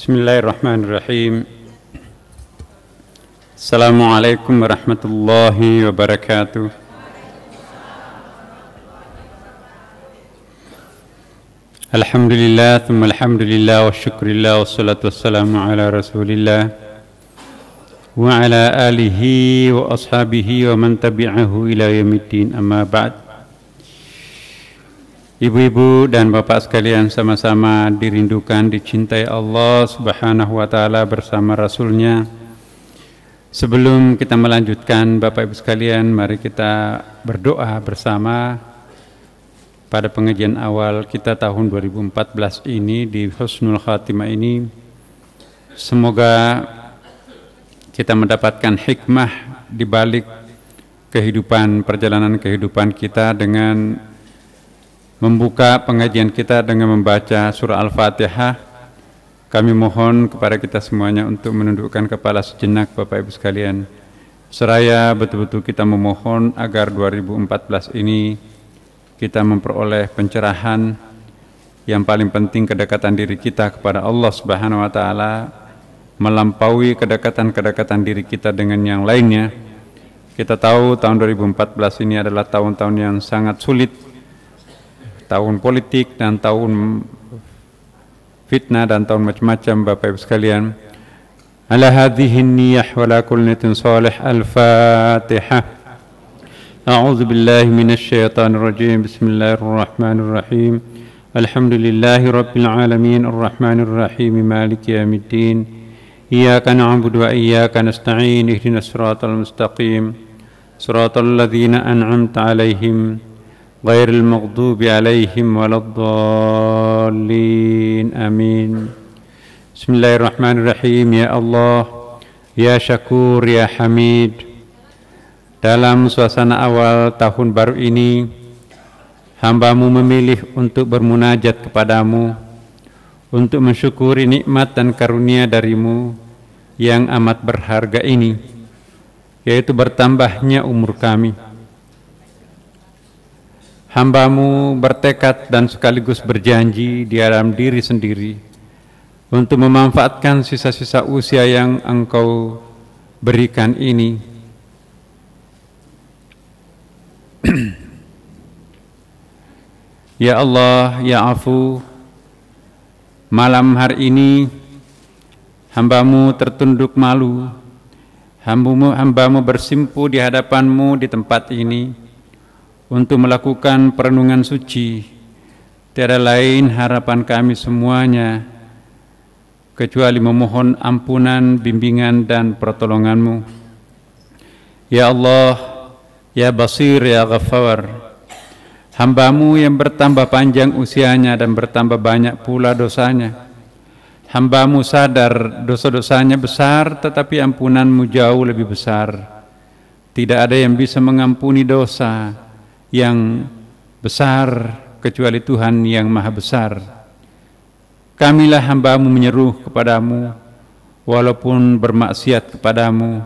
Bismillahirrahmanirrahim. Assalamualaikum warahmatullahi wabarakatuh. Alhamdulillah, thumma alhamdulillah, wa syukurillah, wassalatu wassalamu ala rasulillah wa ala alihi wa ashabihi wa man tabi'ahu ila yaumiddin, amma ba'd. Ibu-ibu dan bapak sekalian, sama-sama dirindukan, dicintai Allah Subhanahu wa ta'ala bersama Rasulnya. Sebelum kita melanjutkan, bapak ibu sekalian, mari kita berdoa bersama pada pengajian awal kita tahun 2014 ini, di Husnul Khatimah ini. Semoga kita mendapatkan hikmah di balik perjalanan kehidupan kita dengan membuka pengajian kita dengan membaca surah Al-Fatihah. Kami mohon kepada kita semuanya untuk menundukkan kepala sejenak, bapak ibu sekalian, seraya betul-betul kita memohon agar 2014 ini kita memperoleh pencerahan, yang paling penting kedekatan diri kita kepada Allah Subhanahu wa ta'ala, melampaui kedekatan diri kita dengan yang lainnya. Kita tahu tahun 2014 ini adalah tahun-tahun yang sangat sulit, tahun politik dan tahun fitnah dan tahun macam-macam, bapak ibu sekalian. Ala hadhihi niyyah wa la kulli niyatin salih. Al-Fatihah. A'udzu billahi minasy syaithanir rajim. Bismillahirrahmanirrahim. Alhamdulillahi rabbil alamin, arrahmanir rahim, maliki yaumiddin. Iyyaka na'budu wa iyyaka nasta'in. Ihdinas siratal mustaqim. Siratal ladzina an'amta 'alaihim ghairil maghdubi 'alaihim waladdallin. Amin. Bismillahirrahmanirrahim. Ya Allah, ya Syakur, ya Hamid, dalam suasana awal tahun baru ini, hamba-Mu memilih untuk bermunajat kepadamu, untuk mensyukuri nikmat dan karunia dari-Mu yang amat berharga ini, yaitu bertambahnya umur kami. Hamba-Mu bertekad dan sekaligus berjanji di dalam diri sendiri untuk memanfaatkan sisa-sisa usia yang Engkau berikan ini Ya Allah, ya Afu, malam hari ini hamba-Mu tertunduk malu, hamba-Mu bersimpu di hadapan-Mu di tempat ini untuk melakukan perenungan suci. Tiada lain harapan kami semuanya kecuali memohon ampunan, bimbingan dan pertolongan-Mu. Ya Allah, ya Basir, ya Ghaffar, hamba-Mu yang bertambah panjang usianya dan bertambah banyak pula dosanya. Hamba-Mu sadar dosa-dosanya besar, tetapi ampunan-Mu jauh lebih besar. Tidak ada yang bisa mengampuni dosa yang besar kecuali Tuhan yang Maha Besar. Kamilah hamba-Mu menyeru kepadamu walaupun bermaksiat kepadamu.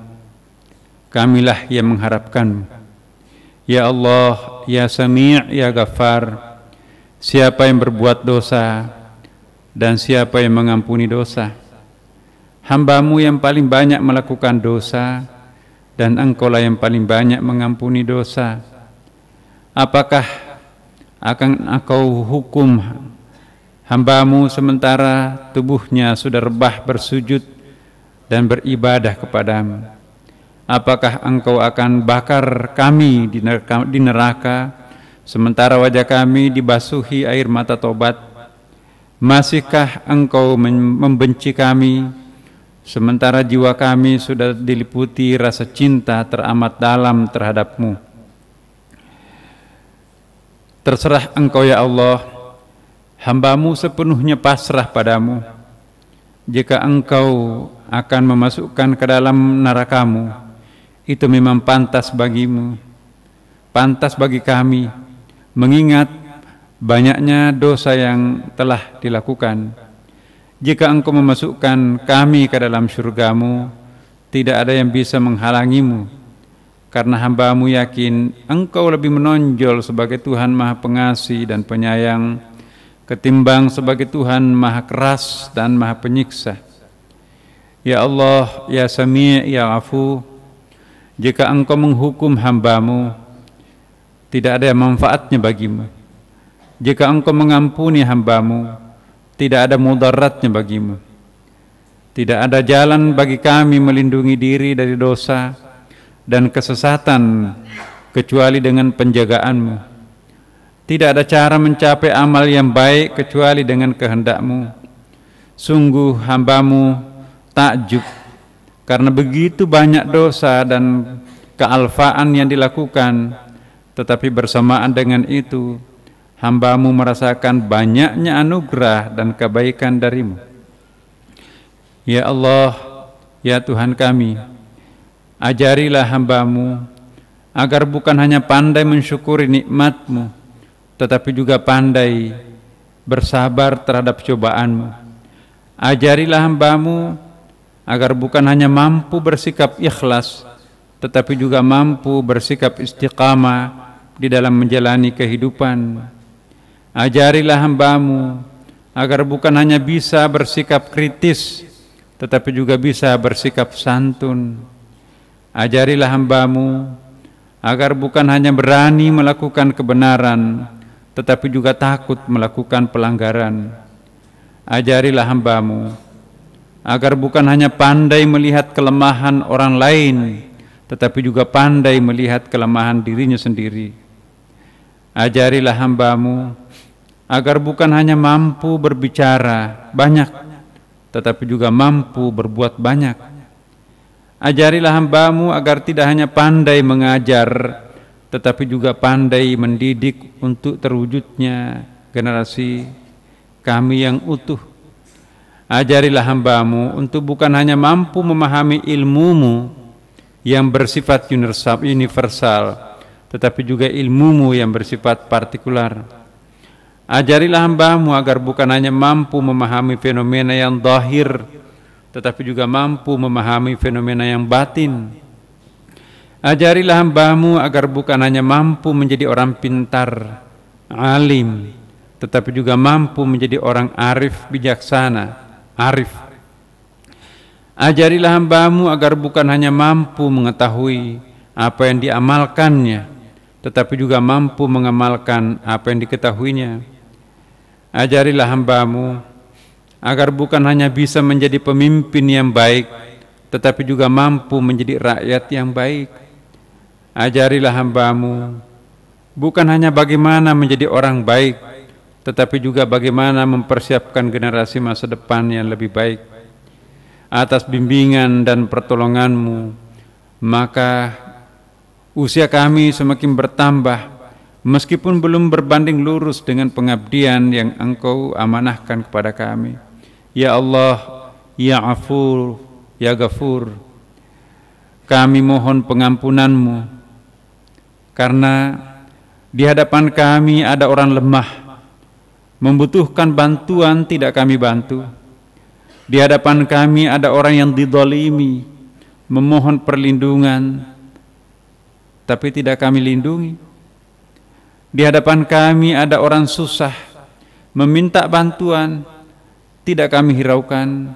Kamilah yang mengharapkan. Ya Allah, ya Sami', ya Ghaffar, siapa yang berbuat dosa dan siapa yang mengampuni dosa? Hamba-Mu yang paling banyak melakukan dosa, dan Engkau-lah yang paling banyak mengampuni dosa. Apakah akan Engkau hukum hamba-Mu sementara tubuhnya sudah rebah bersujud dan beribadah kepadamu? Apakah Engkau akan bakar kami di neraka sementara wajah kami dibasuhi air mata tobat? Masihkah Engkau membenci kami sementara jiwa kami sudah diliputi rasa cinta teramat dalam terhadap-Mu? Terserah Engkau ya Allah, hamba-Mu sepenuhnya pasrah padamu. Jika Engkau akan memasukkan ke dalam neraka-Mu, itu memang pantas bagimu, pantas bagi kami, mengingat banyaknya dosa yang telah dilakukan. Jika Engkau memasukkan kami ke dalam syurga-Mu, tidak ada yang bisa menghalangi-Mu, karena hamba-Mu yakin Engkau lebih menonjol sebagai Tuhan Maha Pengasih dan Penyayang ketimbang sebagai Tuhan Maha Keras dan Maha Penyiksa. Ya Allah, Ya Sami', Ya Afu, jika Engkau menghukum hamba-Mu, tidak ada manfaatnya bagimu. Jika Engkau mengampuni hamba-Mu, tidak ada mudaratnya bagimu. Tidak ada jalan bagi kami melindungi diri dari dosa dan kesesatan kecuali dengan penjagaan-Mu. Tidak ada cara mencapai amal yang baik kecuali dengan kehendak-Mu. Sungguh hamba-Mu takjub karena begitu banyak dosa dan kealfaan yang dilakukan, tetapi bersamaan dengan itu hamba-Mu merasakan banyaknya anugerah dan kebaikan dari-Mu. Ya Allah, ya Tuhan kami, ajarilah hamba-Mu agar bukan hanya pandai mensyukuri nikmat-Mu, tetapi juga pandai bersabar terhadap cobaan-Mu. Ajarilah hamba-Mu agar bukan hanya mampu bersikap ikhlas, tetapi juga mampu bersikap istiqamah di dalam menjalani kehidupan. Ajarilah hamba-Mu agar bukan hanya bisa bersikap kritis, tetapi juga bisa bersikap santun. Ajarilah hamba-Mu agar bukan hanya berani melakukan kebenaran, tetapi juga takut melakukan pelanggaran. Ajarilah hamba-Mu agar bukan hanya pandai melihat kelemahan orang lain, tetapi juga pandai melihat kelemahan dirinya sendiri. Ajarilah hamba-Mu agar bukan hanya mampu berbicara banyak, tetapi juga mampu berbuat banyak. Ajarilah hamba-Mu agar tidak hanya pandai mengajar, tetapi juga pandai mendidik untuk terwujudnya generasi kami yang utuh. Ajarilah hamba-Mu untuk bukan hanya mampu memahami ilmu-Mu yang bersifat universal, tetapi juga ilmu-Mu yang bersifat partikular. Ajarilah hamba-Mu agar bukan hanya mampu memahami fenomena yang zahir, tetapi juga mampu memahami fenomena yang batin. Ajarilah hamba-Mu agar bukan hanya mampu menjadi orang pintar, alim, tetapi juga mampu menjadi orang arif, bijaksana, arif. Ajarilah hamba-Mu agar bukan hanya mampu mengetahui apa yang diamalkannya, tetapi juga mampu mengamalkan apa yang diketahuinya. Ajarilah hamba-Mu agar bukan hanya bisa menjadi pemimpin yang baik, tetapi juga mampu menjadi rakyat yang baik. Ajarilah hamba-Mu bukan hanya bagaimana menjadi orang baik, tetapi juga bagaimana mempersiapkan generasi masa depan yang lebih baik. Atas bimbingan dan pertolongan-Mu, maka usia kami semakin bertambah, meskipun belum berbanding lurus dengan pengabdian yang Engkau amanahkan kepada kami. Ya Allah, Ya Afur, Ya Ghafur, kami mohon pengampunan-Mu, karena di hadapan kami ada orang lemah, membutuhkan bantuan tidak kami bantu. Di hadapan kami ada orang yang dizalimi, memohon perlindungan, tapi tidak kami lindungi. Di hadapan kami ada orang susah, meminta bantuan, tidak kami hiraukan.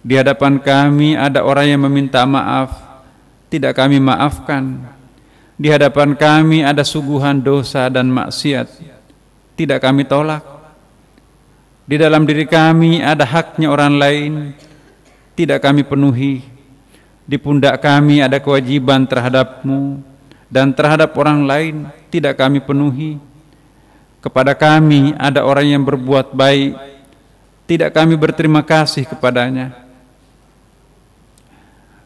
Di hadapan kami ada orang yang meminta maaf, tidak kami maafkan. Di hadapan kami ada suguhan dosa dan maksiat, tidak kami tolak. Di dalam diri kami ada haknya orang lain, tidak kami penuhi. Di pundak kami ada kewajiban terhadap-Mu dan terhadap orang lain, tidak kami penuhi. Kepada kami ada orang yang berbuat baik, tidak kami berterima kasih kepadanya.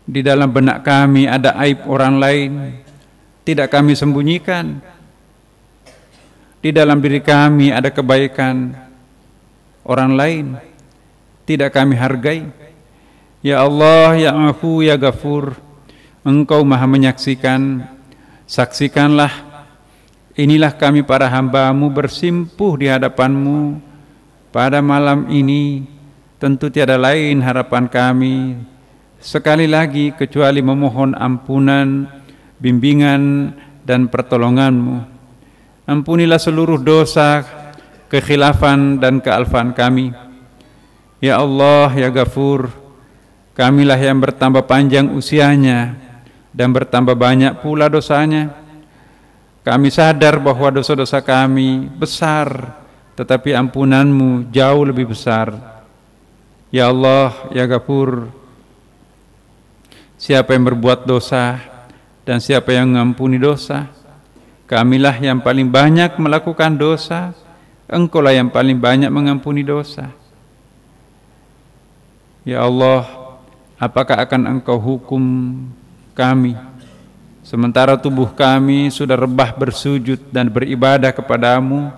Di dalam benak kami ada aib orang lain, tidak kami sembunyikan. Di dalam diri kami ada kebaikan orang lain, tidak kami hargai. Ya Allah, Ya Afu, Ya Ghafur, Engkau maha menyaksikan. Saksikanlah, inilah kami para hamba-Mu bersimpuh di hadapan-Mu pada malam ini. Tentu tiada lain harapan kami sekali lagi kecuali memohon ampunan, bimbingan dan pertolongan-Mu. Ampunilah seluruh dosa, kekhilafan dan kealfaan kami. Ya Allah, Ya Ghafur, kamilah yang bertambah panjang usianya dan bertambah banyak pula dosanya. Kami sadar bahwa dosa-dosa kami besar, tetapi ampunan-Mu jauh lebih besar. Ya Allah, ya Ghafur, siapa yang berbuat dosa dan siapa yang mengampuni dosa? Kamilah yang paling banyak melakukan dosa, Engkaulah yang paling banyak mengampuni dosa. Ya Allah, apakah akan Engkau hukum kami sementara tubuh kami sudah rebah bersujud dan beribadah kepadamu?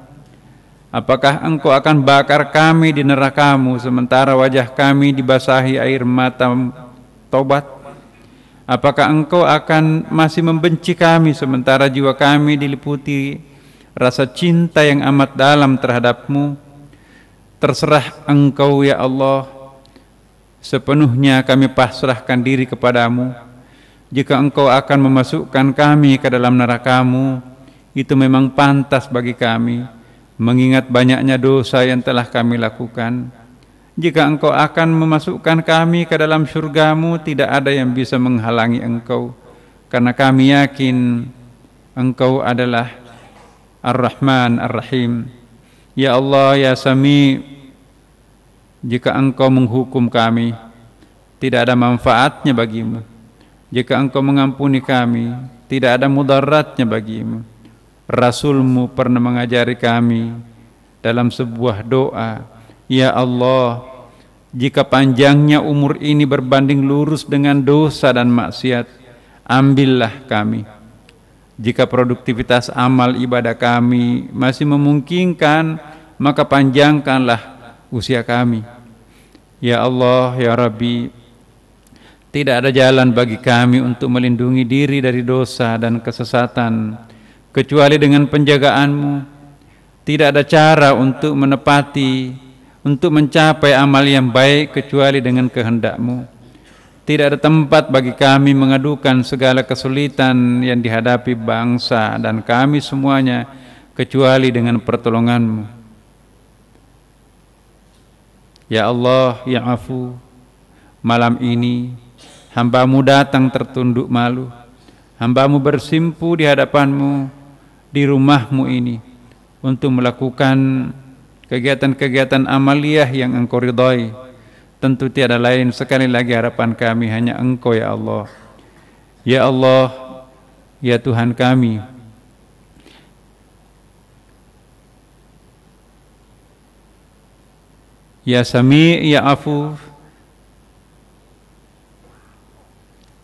Apakah Engkau akan bakar kami di neraka-Mu sementara wajah kami dibasahi air mata taubat? Apakah Engkau akan masih membenci kami sementara jiwa kami diliputi rasa cinta yang amat dalam terhadap-Mu? Terserah Engkau ya Allah, sepenuhnya kami pasrahkan diri kepadamu. Jika Engkau akan memasukkan kami ke dalam neraka-Mu, itu memang pantas bagi kami, mengingat banyaknya dosa yang telah kami lakukan. Jika Engkau akan memasukkan kami ke dalam surga-Mu, tidak ada yang bisa menghalangi Engkau, karena kami yakin Engkau adalah Ar-Rahman Ar-Rahim. Ya Allah, ya Sami, jika Engkau menghukum kami, tidak ada manfaatnya bagimu. Jika Engkau mengampuni kami, tidak ada mudaratnya bagimu. Rasul-Mu pernah mengajari kami dalam sebuah doa, ya Allah, jika panjangnya umur ini berbanding lurus dengan dosa dan maksiat, ambillah kami. Jika produktivitas amal ibadah kami masih memungkinkan, maka panjangkanlah usia kami. Ya Allah, ya Rabbi, tidak ada jalan bagi kami untuk melindungi diri dari dosa dan kesesatan kecuali dengan penjagaan-Mu. Tidak ada cara untuk menepati, untuk mencapai amal yang baik kecuali dengan kehendak-Mu. Tidak ada tempat bagi kami mengadukan segala kesulitan yang dihadapi bangsa dan kami semuanya kecuali dengan pertolongan-Mu. Ya Allah, ya Afu, malam ini hamba-Mu datang tertunduk malu. Hamba-Mu bersimpu di hadapan-Mu di rumah-Mu ini untuk melakukan kegiatan-kegiatan amaliyah yang Engkau ridhai. Tentu tiada lain, sekali lagi harapan kami hanya Engkau ya Allah. Ya Allah, ya Tuhan kami, ya Sami, ya Afu,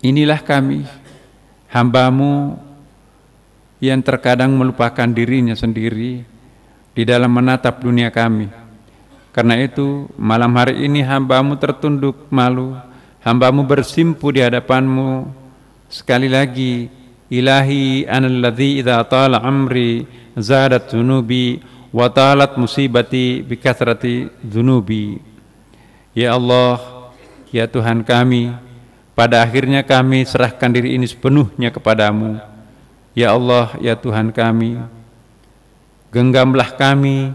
inilah kami, hamba-Mu yang terkadang melupakan dirinya sendiri di dalam menatap dunia kami. Karena itu malam hari ini hamba-Mu tertunduk malu, hamba-Mu bersimpu di hadapan-Mu. Sekali lagi, Ilahi analladzi idza tala amri zadat dzunubi wa talat musibati bi kathrati dzunubi. Ya Allah, ya Tuhan kami, pada akhirnya kami serahkan diri ini sepenuhnya kepadamu. Ya Allah, ya Tuhan kami, genggamlah kami,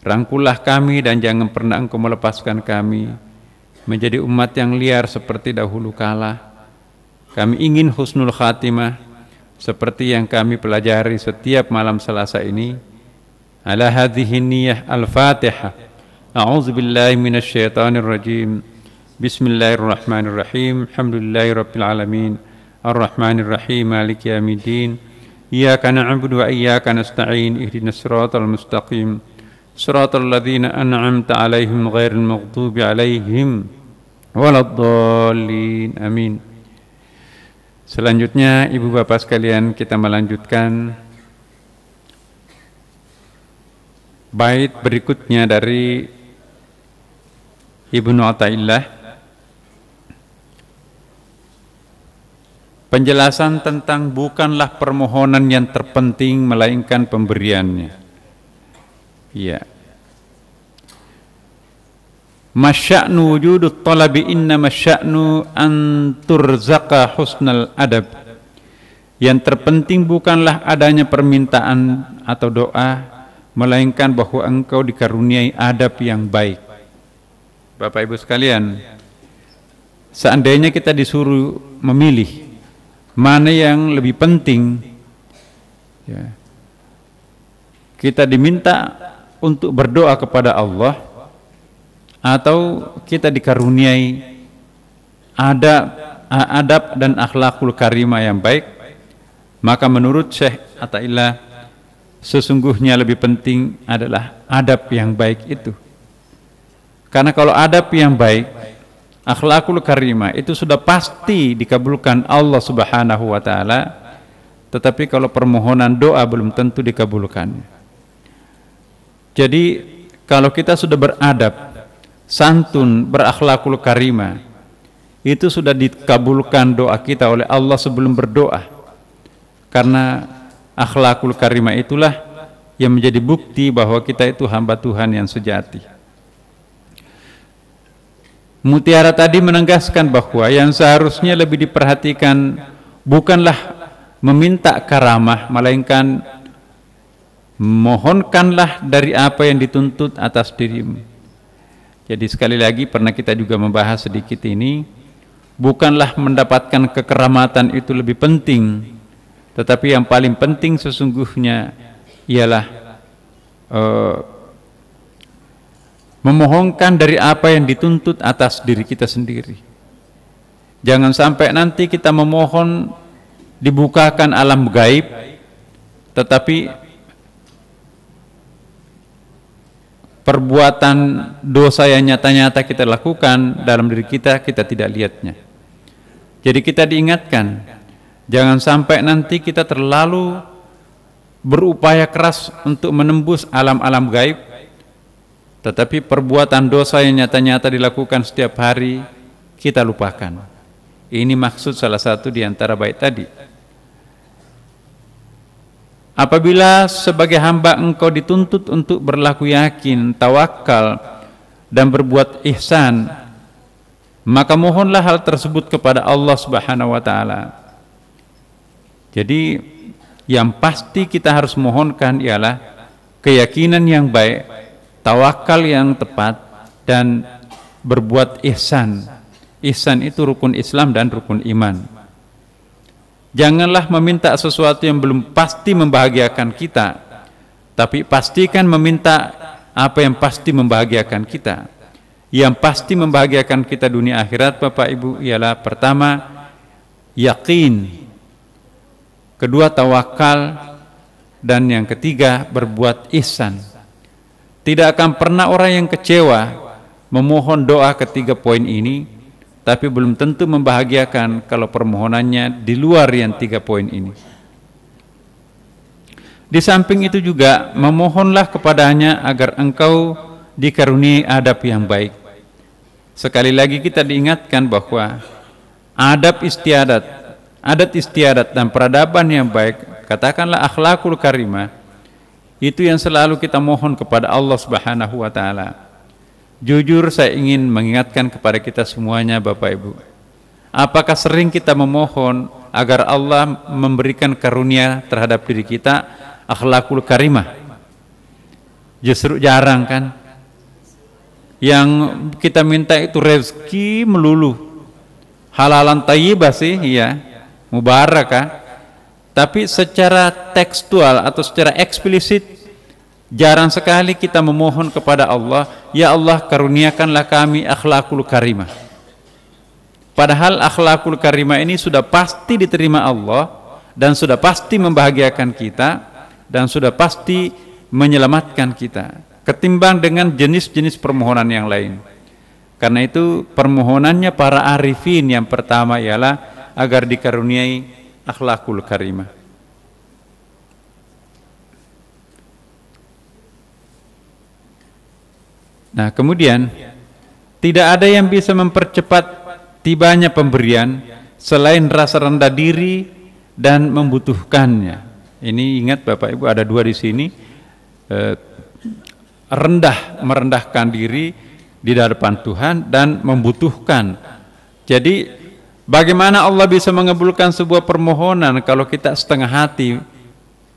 rangkullah kami, dan jangan pernah Engkau melepaskan kami menjadi umat yang liar seperti dahulu kala. Kami ingin husnul khatimah seperti yang kami pelajari setiap malam Selasa ini. Ala hadhihi niyyah al-Fatihah. A'udzu billahi minasy syaithanir rajim. Bismillahirrahmanirrahim. Alhamdulillahirabbil alamin. Arrahmanir rahim. Maliki yaumiddin. Iyyaka na'budu wa iyyaka nasta'in. Ihdinas siratal mustaqim. Siratal ladzina an'amta 'alaihim ghairil maghdubi 'alaihim waladdallin. Amin. Selanjutnya Ibu Bapak sekalian, kita melanjutkan bait berikutnya dari Ibnu Athaillah. Penjelasan tentang bukanlah permohonan yang terpenting melainkan pemberiannya. Ya. Masya'nu wujudut talabi inna masya'nu an turzaqa husnal adab. Yang terpenting bukanlah adanya permintaan atau doa, melainkan bahwa engkau dikaruniai adab yang baik. Bapak Ibu sekalian, seandainya kita disuruh memilih mana yang lebih penting, ya, kita diminta untuk berdoa kepada Allah atau kita dikaruniai adab dan akhlakul karimah yang baik, maka menurut Syekh Athaillah sesungguhnya lebih penting adalah adab yang baik itu. Karena kalau adab yang baik, akhlakul karimah itu sudah pasti dikabulkan Allah Subhanahu wa taala, tetapi kalau permohonan doa belum tentu dikabulkan. Jadi kalau kita sudah beradab, santun, berakhlakul karimah, itu sudah dikabulkan doa kita oleh Allah sebelum berdoa. Karena akhlakul karimah itulah yang menjadi bukti bahwa kita itu hamba Tuhan yang sejati. Mutiara tadi menegaskan bahwa yang seharusnya lebih diperhatikan bukanlah meminta karamah, melainkan mohonkanlah dari apa yang dituntut atas dirimu. Jadi sekali lagi pernah kita juga membahas sedikit ini, bukanlah mendapatkan kekeramatan itu lebih penting, tetapi yang paling penting sesungguhnya ialah memohonkan dari apa yang dituntut atas diri kita sendiri. Jangan sampai nanti kita memohon dibukakan alam gaib, tetapi perbuatan dosa yang nyata-nyata kita lakukan dalam diri kita, kita tidak lihatnya. Jadi kita diingatkan, jangan sampai nanti kita terlalu berupaya keras untuk menembus alam-alam gaib, tetapi perbuatan dosa yang nyata-nyata dilakukan setiap hari kita lupakan. Ini maksud salah satu di antara bait tadi. Apabila sebagai hamba engkau dituntut untuk berlaku yakin, tawakal, dan berbuat ihsan, maka mohonlah hal tersebut kepada Allah Subhanahu wa taala. Jadi yang pasti kita harus mohonkan ialah keyakinan yang baik, tawakal yang tepat, dan berbuat ihsan. Ihsan itu rukun Islam dan rukun iman. Janganlah meminta sesuatu yang belum pasti membahagiakan kita, tapi pastikan meminta apa yang pasti membahagiakan kita. Yang pasti membahagiakan kita dunia akhirat, Bapak Ibu, ialah pertama, yakin, kedua tawakal, dan yang ketiga berbuat ihsan. Tidak akan pernah orang yang kecewa memohon doa ketiga poin ini, tapi belum tentu membahagiakan kalau permohonannya di luar yang 3 poin ini. Di samping itu juga memohonlah kepadanya agar engkau dikaruniai adab yang baik. Sekali lagi kita diingatkan bahwa adab istiadat, adat istiadat dan peradaban yang baik, katakanlah akhlakul karimah, itu yang selalu kita mohon kepada Allah Subhanahu wa taala. Jujur saya ingin mengingatkan kepada kita semuanya, Bapak Ibu, apakah sering kita memohon agar Allah memberikan karunia terhadap diri kita akhlakul karimah? Justru jarang kan? Yang kita minta itu rezeki melulu, halalan thayyibah sih, ya, mubarakah, tapi secara tekstual atau secara eksplisit jarang sekali kita memohon kepada Allah, ya Allah karuniakanlah kami akhlakul karimah. Padahal akhlakul karimah ini sudah pasti diterima Allah, dan sudah pasti membahagiakan kita, dan sudah pasti menyelamatkan kita, ketimbang dengan jenis-jenis permohonan yang lain. Karena itu permohonannya para arifin yang pertama ialah agar dikaruniai akhlakul karimah. Nah, kemudian tidak ada yang bisa mempercepat tibanya pemberian selain rasa rendah diri dan membutuhkannya. Ini ingat Bapak Ibu, ada 2 di sini, merendahkan diri di hadapan Tuhan dan membutuhkan. Jadi bagaimana Allah bisa mengabulkan sebuah permohonan kalau kita setengah hati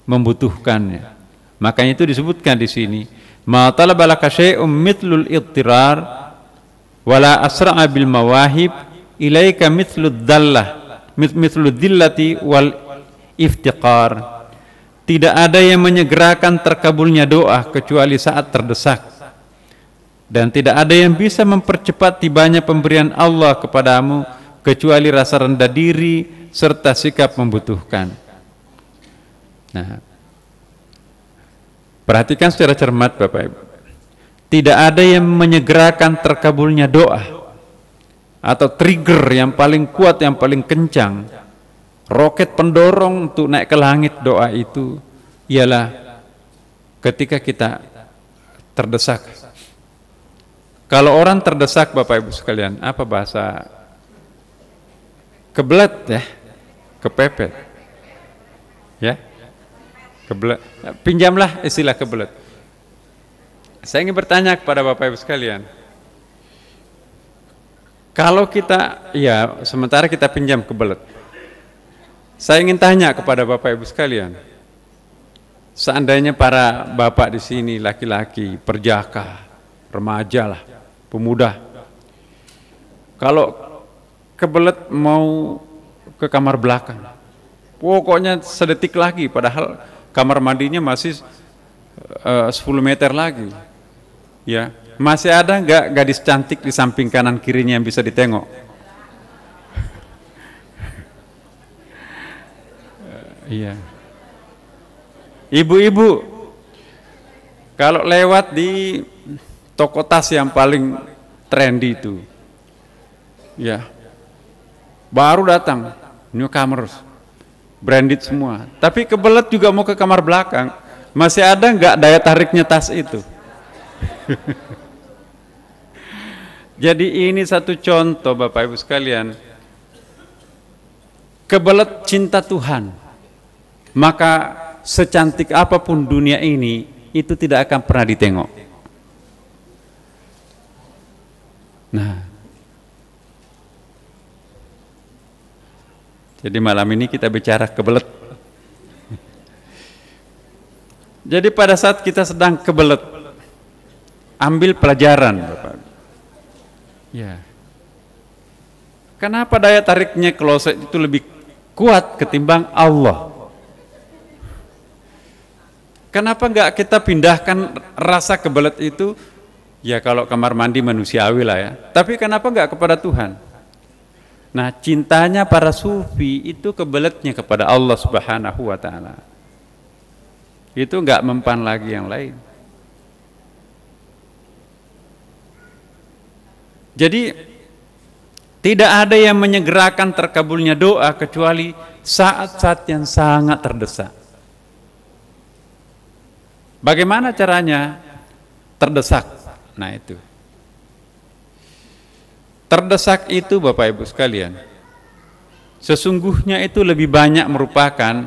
membutuhkannya? Makanya itu disebutkan di sini, ma talaba laka syai'un mithlul ittirar wala asra'a bil mawahib ilaika mithlu dhillati wal iftiqar. Tidak ada yang menyegerakan terkabulnya doa kecuali saat terdesak, dan tidak ada yang bisa mempercepat tibanya pemberian Allah kepadamu kecuali rasa rendah diri serta sikap membutuhkan. Nah, perhatikan secara cermat Bapak Ibu. Tidak ada yang menyegerakan terkabulnya doa atau trigger yang paling kuat, yang paling kencang, roket pendorong untuk naik ke langit doa itu ialah ketika kita terdesak. Kalau orang terdesak Bapak Ibu sekalian, apa bahasa? Kebelet ya, kepepet ya, kebelet. Pinjamlah istilah kebelet. Saya ingin bertanya kepada Bapak Ibu sekalian, kalau kita, ya sementara kita pinjam kebelet, saya ingin tanya kepada Bapak Ibu sekalian, seandainya para bapak di sini laki-laki, perjaka, remaja lah, pemuda, kalau kebelet mau ke kamar belakang, pokoknya sedetik lagi, padahal kamar mandinya masih 10 meter lagi, ya, masih ada nggak gadis cantik di samping kanan kirinya yang bisa ditengok? Iya. Ibu-ibu kalau lewat di toko tas yang paling trendy itu, ya, baru datang newcomers, branded semua, tapi kebelet juga mau ke kamar belakang, masih ada nggak daya tariknya tas itu? Jadi ini satu contoh Bapak Ibu sekalian, kebelet cinta Tuhan, maka secantik apapun dunia ini itu tidak akan pernah ditengok. Nah, jadi malam ini kita bicara kebelet. Jadi pada saat kita sedang kebelet, ambil pelajaran Bapak. Ya. Kenapa daya tariknya kloset itu lebih kuat ketimbang Allah? Kenapa enggak kita pindahkan rasa kebelet itu, ya kalau kamar mandi manusiawi lah ya, tapi kenapa enggak kepada Tuhan? Nah, cintanya para sufi itu kebeletnya kepada Allah Subhanahu wa ta'ala. Itu enggak mempan lagi yang lain. Jadi tidak ada yang menyegerakan terkabulnya doa kecuali saat-saat yang sangat terdesak. Bagaimana caranya terdesak? Nah itu. Terdesak itu Bapak Ibu sekalian, sesungguhnya itu lebih banyak merupakan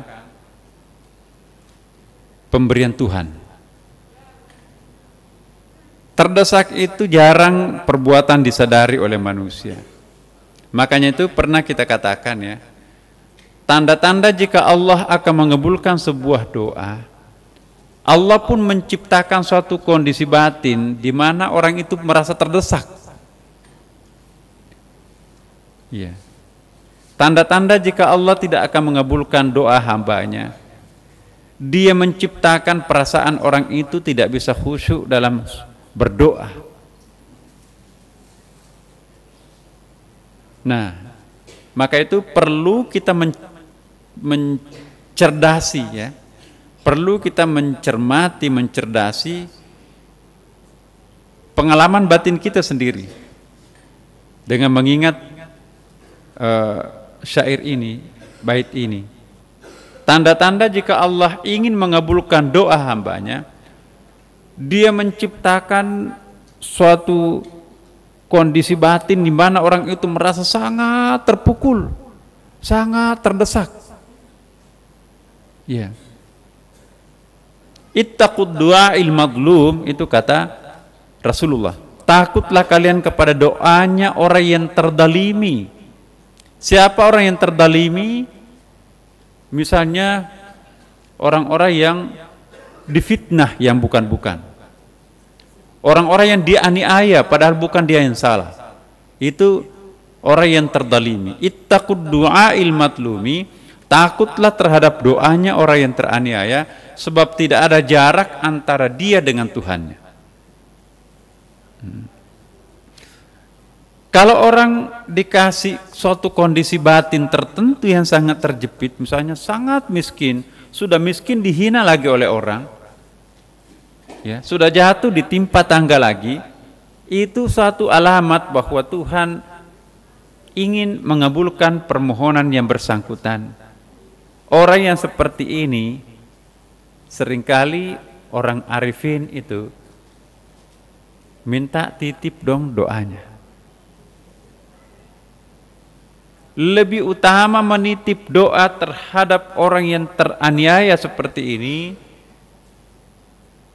pemberian Tuhan. Terdesak itu jarang perbuatan disadari oleh manusia. Makanya itu pernah kita katakan ya, tanda-tanda jika Allah akan mengabulkan sebuah doa, Allah pun menciptakan suatu kondisi batin di mana orang itu merasa terdesak. Ya. Tanda-tanda jika Allah tidak akan mengabulkan doa hambanya, Dia menciptakan perasaan orang itu tidak bisa khusyuk dalam berdoa. Nah, maka itu perlu kita mencerdasi ya. Perlu kita mencermati, mencerdasi pengalaman batin kita sendiri dengan mengingat syair ini, bait ini. Tanda-tanda jika Allah ingin mengabulkan doa hambanya, Dia menciptakan suatu kondisi batin di mana orang itu merasa sangat terpukul, sangat terdesak. Ya. Ittaqud du'ail madlum, itu kata Rasulullah. Takutlah kalian kepada doanya orang yang terdalimi. Siapa orang yang terdalimi? Misalnya orang-orang yang difitnah yang bukan-bukan. Orang-orang yang dianiaya padahal bukan dia yang salah. Itu orang yang terdalimi. Ittaqud du'ail matlumi, takutlah terhadap doanya orang yang teraniaya, sebab tidak ada jarak antara dia dengan Tuhannya. Kalau orang dikasih suatu kondisi batin tertentu yang sangat terjepit, misalnya sangat miskin, sudah miskin dihina lagi oleh orang, ya, sudah jatuh ditimpa tangga lagi, itu suatu alamat bahwa Tuhan ingin mengabulkan permohonan yang bersangkutan. Orang yang seperti ini seringkali orang arifin itu minta titip dong doanya. Lebih utama menitip doa terhadap orang yang teraniaya seperti ini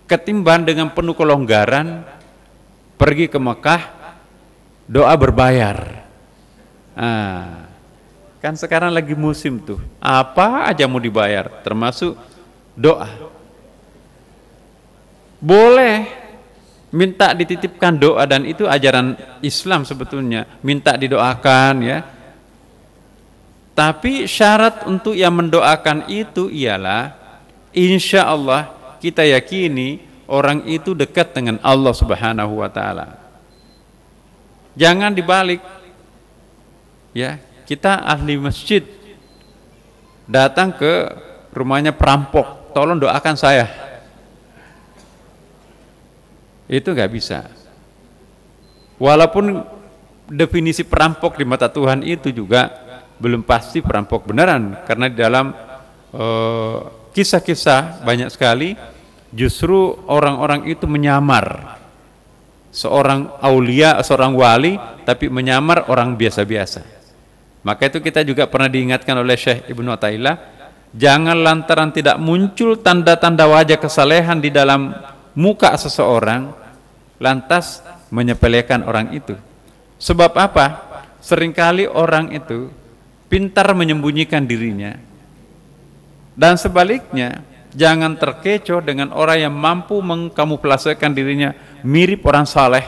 ketimbang dengan penuh kelonggaran pergi ke Mekah doa berbayar. Kan sekarang lagi musim tuh, apa aja mau dibayar, termasuk doa. Boleh minta dititipkan doa, dan itu ajaran Islam sebetulnya, minta didoakan ya. Tapi syarat untuk yang mendoakan itu ialah insya Allah kita yakini orang itu dekat dengan Allah Subhanahu wa Ta'ala. Jangan dibalik, ya. Kita ahli masjid datang ke rumahnya perampok, tolong doakan saya. Itu nggak bisa. Walaupun definisi perampok di mata Tuhan itu juga belum pasti perampok beneran, karena di dalam kisah-kisah banyak sekali justru orang-orang itu menyamar seorang aulia, seorang wali, tapi menyamar orang biasa-biasa. Maka itu kita juga pernah diingatkan oleh Syekh Ibnu Athaillah, jangan lantaran tidak muncul tanda-tanda wajah kesalehan di dalam muka seseorang lantas menyepelekan orang itu. Sebab apa? Seringkali orang itu pintar menyembunyikan dirinya, dan sebaliknya jangan terkecoh dengan orang yang mampu mengkamuflasekan dirinya mirip orang saleh,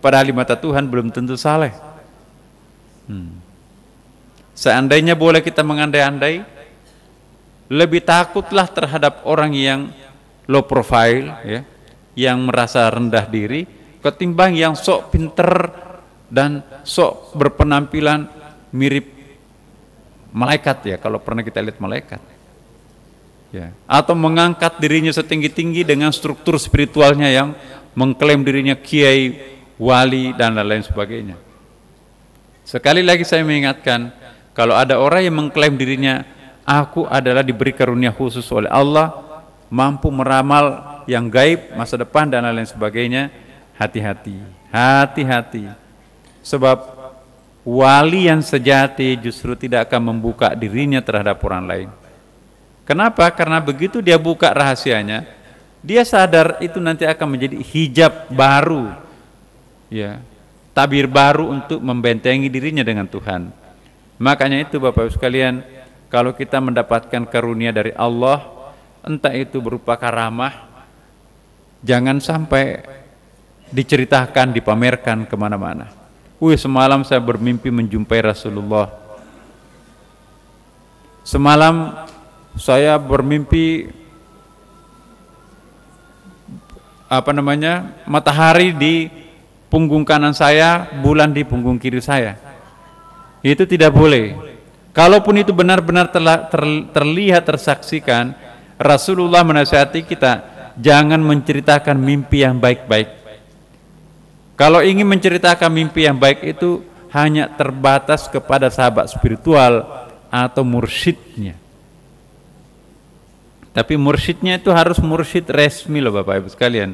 padahal di mata Tuhan belum tentu saleh. Seandainya boleh kita mengandai-andai, lebih takutlah terhadap orang yang low profile, ya, yang merasa rendah diri, ketimbang yang sok pinter dan sok berpenampilan mirip malaikat, ya, kalau pernah kita lihat malaikat, ya, atau mengangkat dirinya setinggi-tinggi dengan struktur spiritualnya yang mengklaim dirinya kiai, wali, dan lain-lain sebagainya. Sekali lagi saya mengingatkan, kalau ada orang yang mengklaim dirinya, aku adalah diberi karunia khusus oleh Allah, mampu meramal yang gaib, masa depan, dan lain-lain sebagainya, hati-hati, hati-hati. Sebab wali yang sejati justru tidak akan membuka dirinya terhadap orang lain. Kenapa? Karena begitu dia buka rahasianya, dia sadar itu nanti akan menjadi hijab baru, ya, tabir baru untuk membentengi dirinya dengan Tuhan. Makanya itu Bapak Ibu sekalian, kalau kita mendapatkan karunia dari Allah, entah itu berupa karamah, jangan sampai diceritakan, dipamerkan kemana-mana. Semalam saya bermimpi menjumpai Rasulullah. Semalam saya bermimpi matahari di punggung kanan saya, bulan di punggung kiri saya. Itu tidak boleh. Kalaupun itu benar-benar terlihat, tersaksikan, Rasulullah menasihati kita, jangan menceritakan mimpi yang baik-baik. Kalau ingin menceritakan mimpi yang baik itu hanya terbatas kepada sahabat spiritual atau mursyidnya. Tapi mursyidnya itu harus mursyid resmi loh Bapak Ibu sekalian.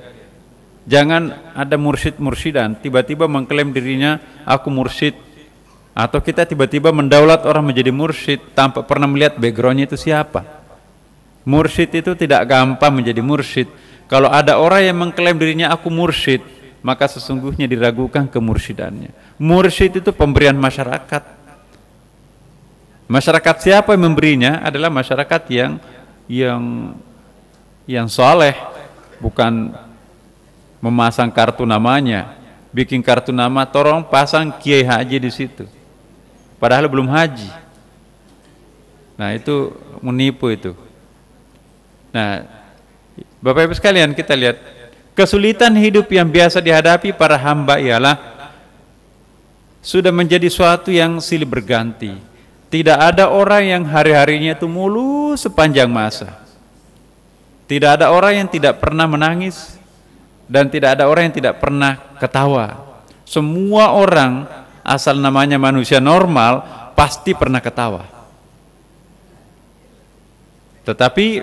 Jangan ada mursyid-mursydan tiba-tiba mengklaim dirinya aku mursyid, atau kita tiba-tiba mendaulat orang menjadi mursyid tanpa pernah melihat backgroundnya itu siapa. Mursyid itu tidak gampang menjadi mursyid. Kalau ada orang yang mengklaim dirinya aku mursyid, maka sesungguhnya diragukan kemursyidannya. Mursyid itu pemberian masyarakat. Masyarakat siapa yang memberinya? Adalah masyarakat yang soleh, bukan memasang kartu namanya, bikin kartu nama, tolong pasang Kiai Haji di situ. padahal belum haji. Nah itu menipu itu. Nah Bapak Ibu sekalian, kita lihat kesulitan hidup yang biasa dihadapi para hamba ialah sudah menjadi suatu yang silih berganti. Tidak ada orang yang hari-harinya itu mulus sepanjang masa. Tidak ada orang yang tidak pernah menangis, dan tidak ada orang yang tidak pernah ketawa. Semua orang asal namanya manusia normal pasti pernah ketawa. Tetapi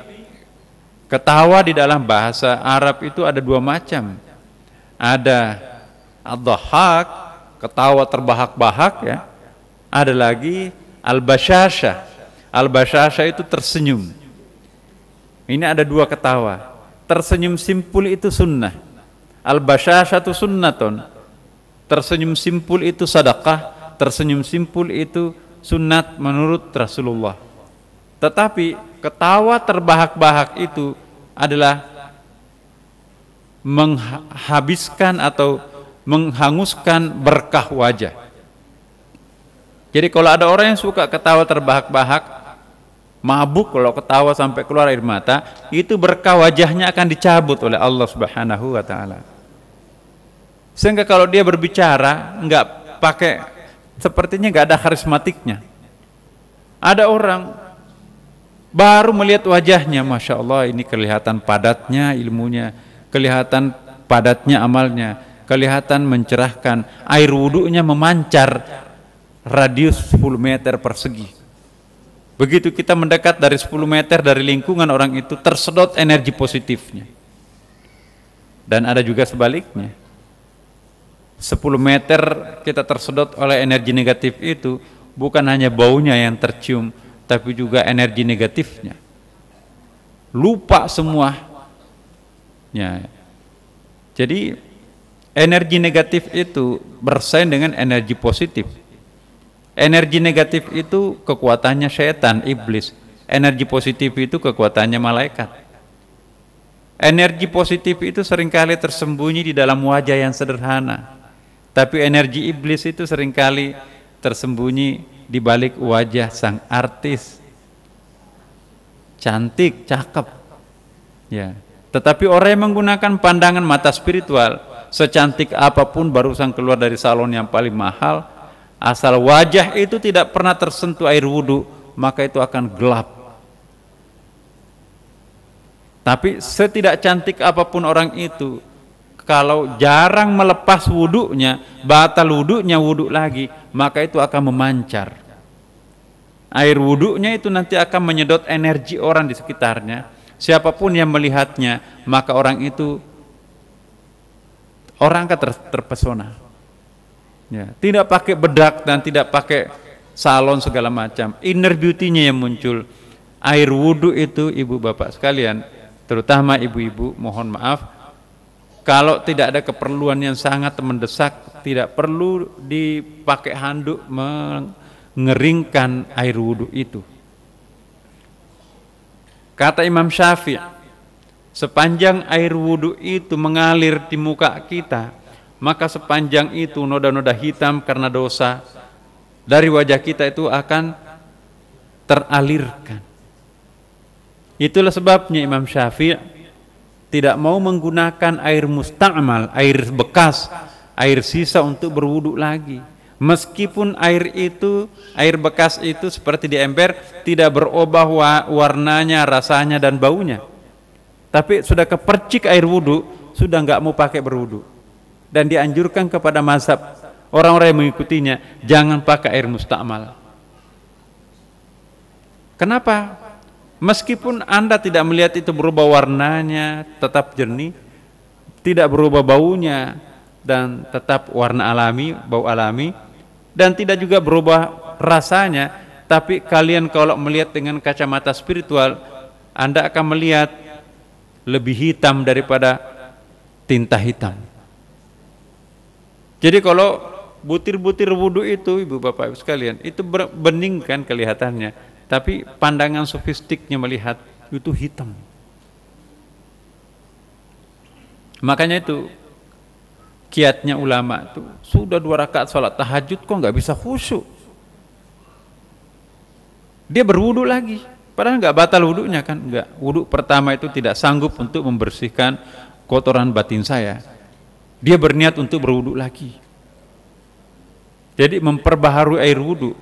ketawa di dalam bahasa Arab itu ada dua macam. Ada ad-dhahak, ketawa terbahak-bahak ya. Ada lagi al-basyasha. Al-basyasha itu tersenyum. Ini ada dua ketawa. Tersenyum simpul itu sunnah. Al-basyasha itu sunnaton. Tersenyum simpul itu sedekah. Tersenyum simpul itu sunnat menurut Rasulullah. Tetapi ketawa terbahak-bahak itu adalah menghabiskan atau menghanguskan berkah wajah. Jadi kalau ada orang yang suka ketawa terbahak-bahak, mabuk kalau ketawa sampai keluar air mata, itu berkah wajahnya akan dicabut oleh Allah Subhanahu wa taala. Sehingga kalau dia berbicara nggak pakai, sepertinya nggak ada karismatiknya. Ada orang baru melihat wajahnya, Masya Allah, ini kelihatan padatnya ilmunya, kelihatan padatnya amalnya, kelihatan mencerahkan, air wudhunya memancar radius 10 meter persegi. Begitu kita mendekat dari 10 meter dari lingkungan orang itu, tersedot energi positifnya. Dan ada juga sebaliknya, 10 meter kita tersedot oleh energi negatif itu, bukan hanya baunya yang tercium, tapi juga energi negatifnya. Lupa semua. Ya. Jadi energi negatif itu bersaing dengan energi positif. Energi negatif itu kekuatannya syaitan, iblis. Energi positif itu kekuatannya malaikat. Energi positif itu seringkali tersembunyi di dalam wajah yang sederhana. Tapi energi iblis itu seringkali tersembunyi di balik wajah sang artis, cantik, cakep, ya. Tetapi orang yang menggunakan pandangan mata spiritual, secantik apapun barusan keluar dari salon yang paling mahal, asal wajah itu tidak pernah tersentuh air wudhu, maka itu akan gelap. Tapi setidak cantik apapun orang itu, kalau jarang melepas wudhunya, batal wudhunya, wudhu lagi, maka itu akan memancar. Air wudhunya itu nanti akan menyedot energi orang di sekitarnya. Siapapun yang melihatnya, maka orang itu, orang akan terpesona. Ya, tidak pakai bedak dan tidak pakai salon segala macam. Inner beauty-nya yang muncul. Air wudhu itu, ibu bapak sekalian, terutama ibu-ibu, mohon maaf, kalau tidak ada keperluan yang sangat mendesak, tidak perlu dipakai handuk mengeringkan air wudhu itu. Kata Imam Syafi'i, sepanjang air wudhu itu mengalir di muka kita, maka sepanjang itu noda-noda hitam karena dosa dari wajah kita itu akan teralirkan. Itulah sebabnya Imam Syafi'i tidak mau menggunakan air musta'mal, air bekas, air sisa untuk berwudu lagi. Meskipun air itu, air bekas itu seperti di ember, tidak berubah warnanya, rasanya dan baunya. Tapi sudah kepercik air wudu, sudah nggak mau pakai berwudu. Dan dianjurkan kepada mazhab orang-orang yang mengikutinya, jangan pakai air musta'mal. Kenapa? Meskipun Anda tidak melihat itu berubah warnanya, tetap jernih, tidak berubah baunya, dan tetap warna alami, bau alami, dan tidak juga berubah rasanya, tapi kalian kalau melihat dengan kacamata spiritual, Anda akan melihat lebih hitam daripada tinta hitam. Jadi kalau butir-butir wudu itu, ibu bapak ibu sekalian, itu bening kan kelihatannya, tapi pandangan sofistiknya melihat itu hitam. Makanya itu kiatnya ulama itu sudah 2 rakaat sholat tahajud kok nggak bisa khusyuk. dia berwudu lagi. Padahal nggak batal wudunya kan, nggak. Wudu pertama itu tidak sanggup untuk membersihkan kotoran batin saya. Dia berniat untuk berwudu lagi. Jadi memperbaharui air wudu.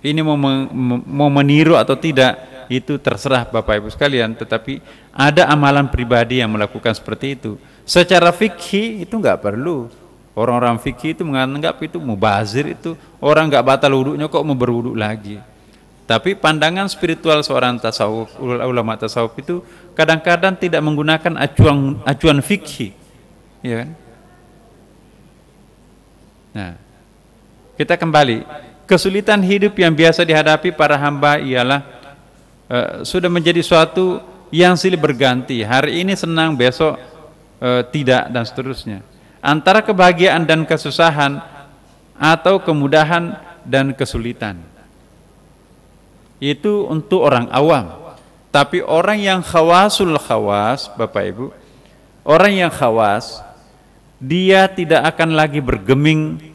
Ini mau meniru atau tidak, itu terserah Bapak Ibu sekalian. Tetapi ada amalan pribadi yang melakukan seperti itu. Secara fikih itu nggak perlu. Orang-orang fikih itu menganggap itu mubazir, itu orang nggak batal wudunya kok mau berwudu lagi. Tapi pandangan spiritual seorang tasawuf, ulama tasawuf itu kadang-kadang tidak menggunakan acuan fikih, ya kan? Nah, kita kembali, kesulitan hidup yang biasa dihadapi para hamba ialah sudah menjadi suatu yang silih berganti. Hari ini senang, besok tidak, dan seterusnya. Antara kebahagiaan dan kesusahan atau kemudahan dan kesulitan. Itu untuk orang awam. Tapi orang yang khawasul khawas, Bapak Ibu, orang yang khawas, dia tidak akan lagi bergeming,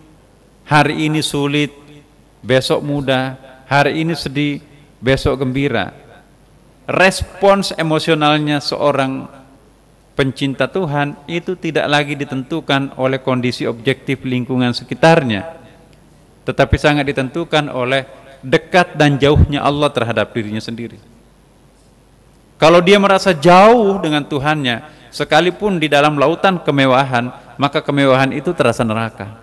hari ini sulit, besok mudah, hari ini sedih, besok gembira. Respons emosionalnya seorang pencinta Tuhan itu tidak lagi ditentukan oleh kondisi objektif lingkungan sekitarnya, tetapi sangat ditentukan oleh dekat dan jauhnya Allah terhadap dirinya sendiri. Kalau dia merasa jauh dengan Tuhannya, sekalipun di dalam lautan kemewahan, maka kemewahan itu terasa neraka.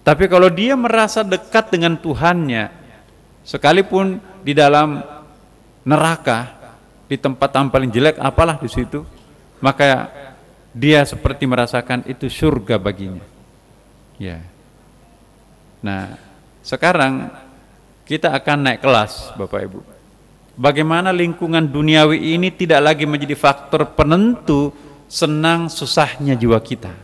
Tapi kalau dia merasa dekat dengan Tuhannya, sekalipun di dalam neraka, di tempat yang paling jelek, apalah di situ, maka dia seperti merasakan itu surga baginya. Ya. Nah, sekarang kita akan naik kelas, Bapak Ibu. Bagaimana lingkungan duniawi ini tidak lagi menjadi faktor penentu senang susahnya jiwa kita.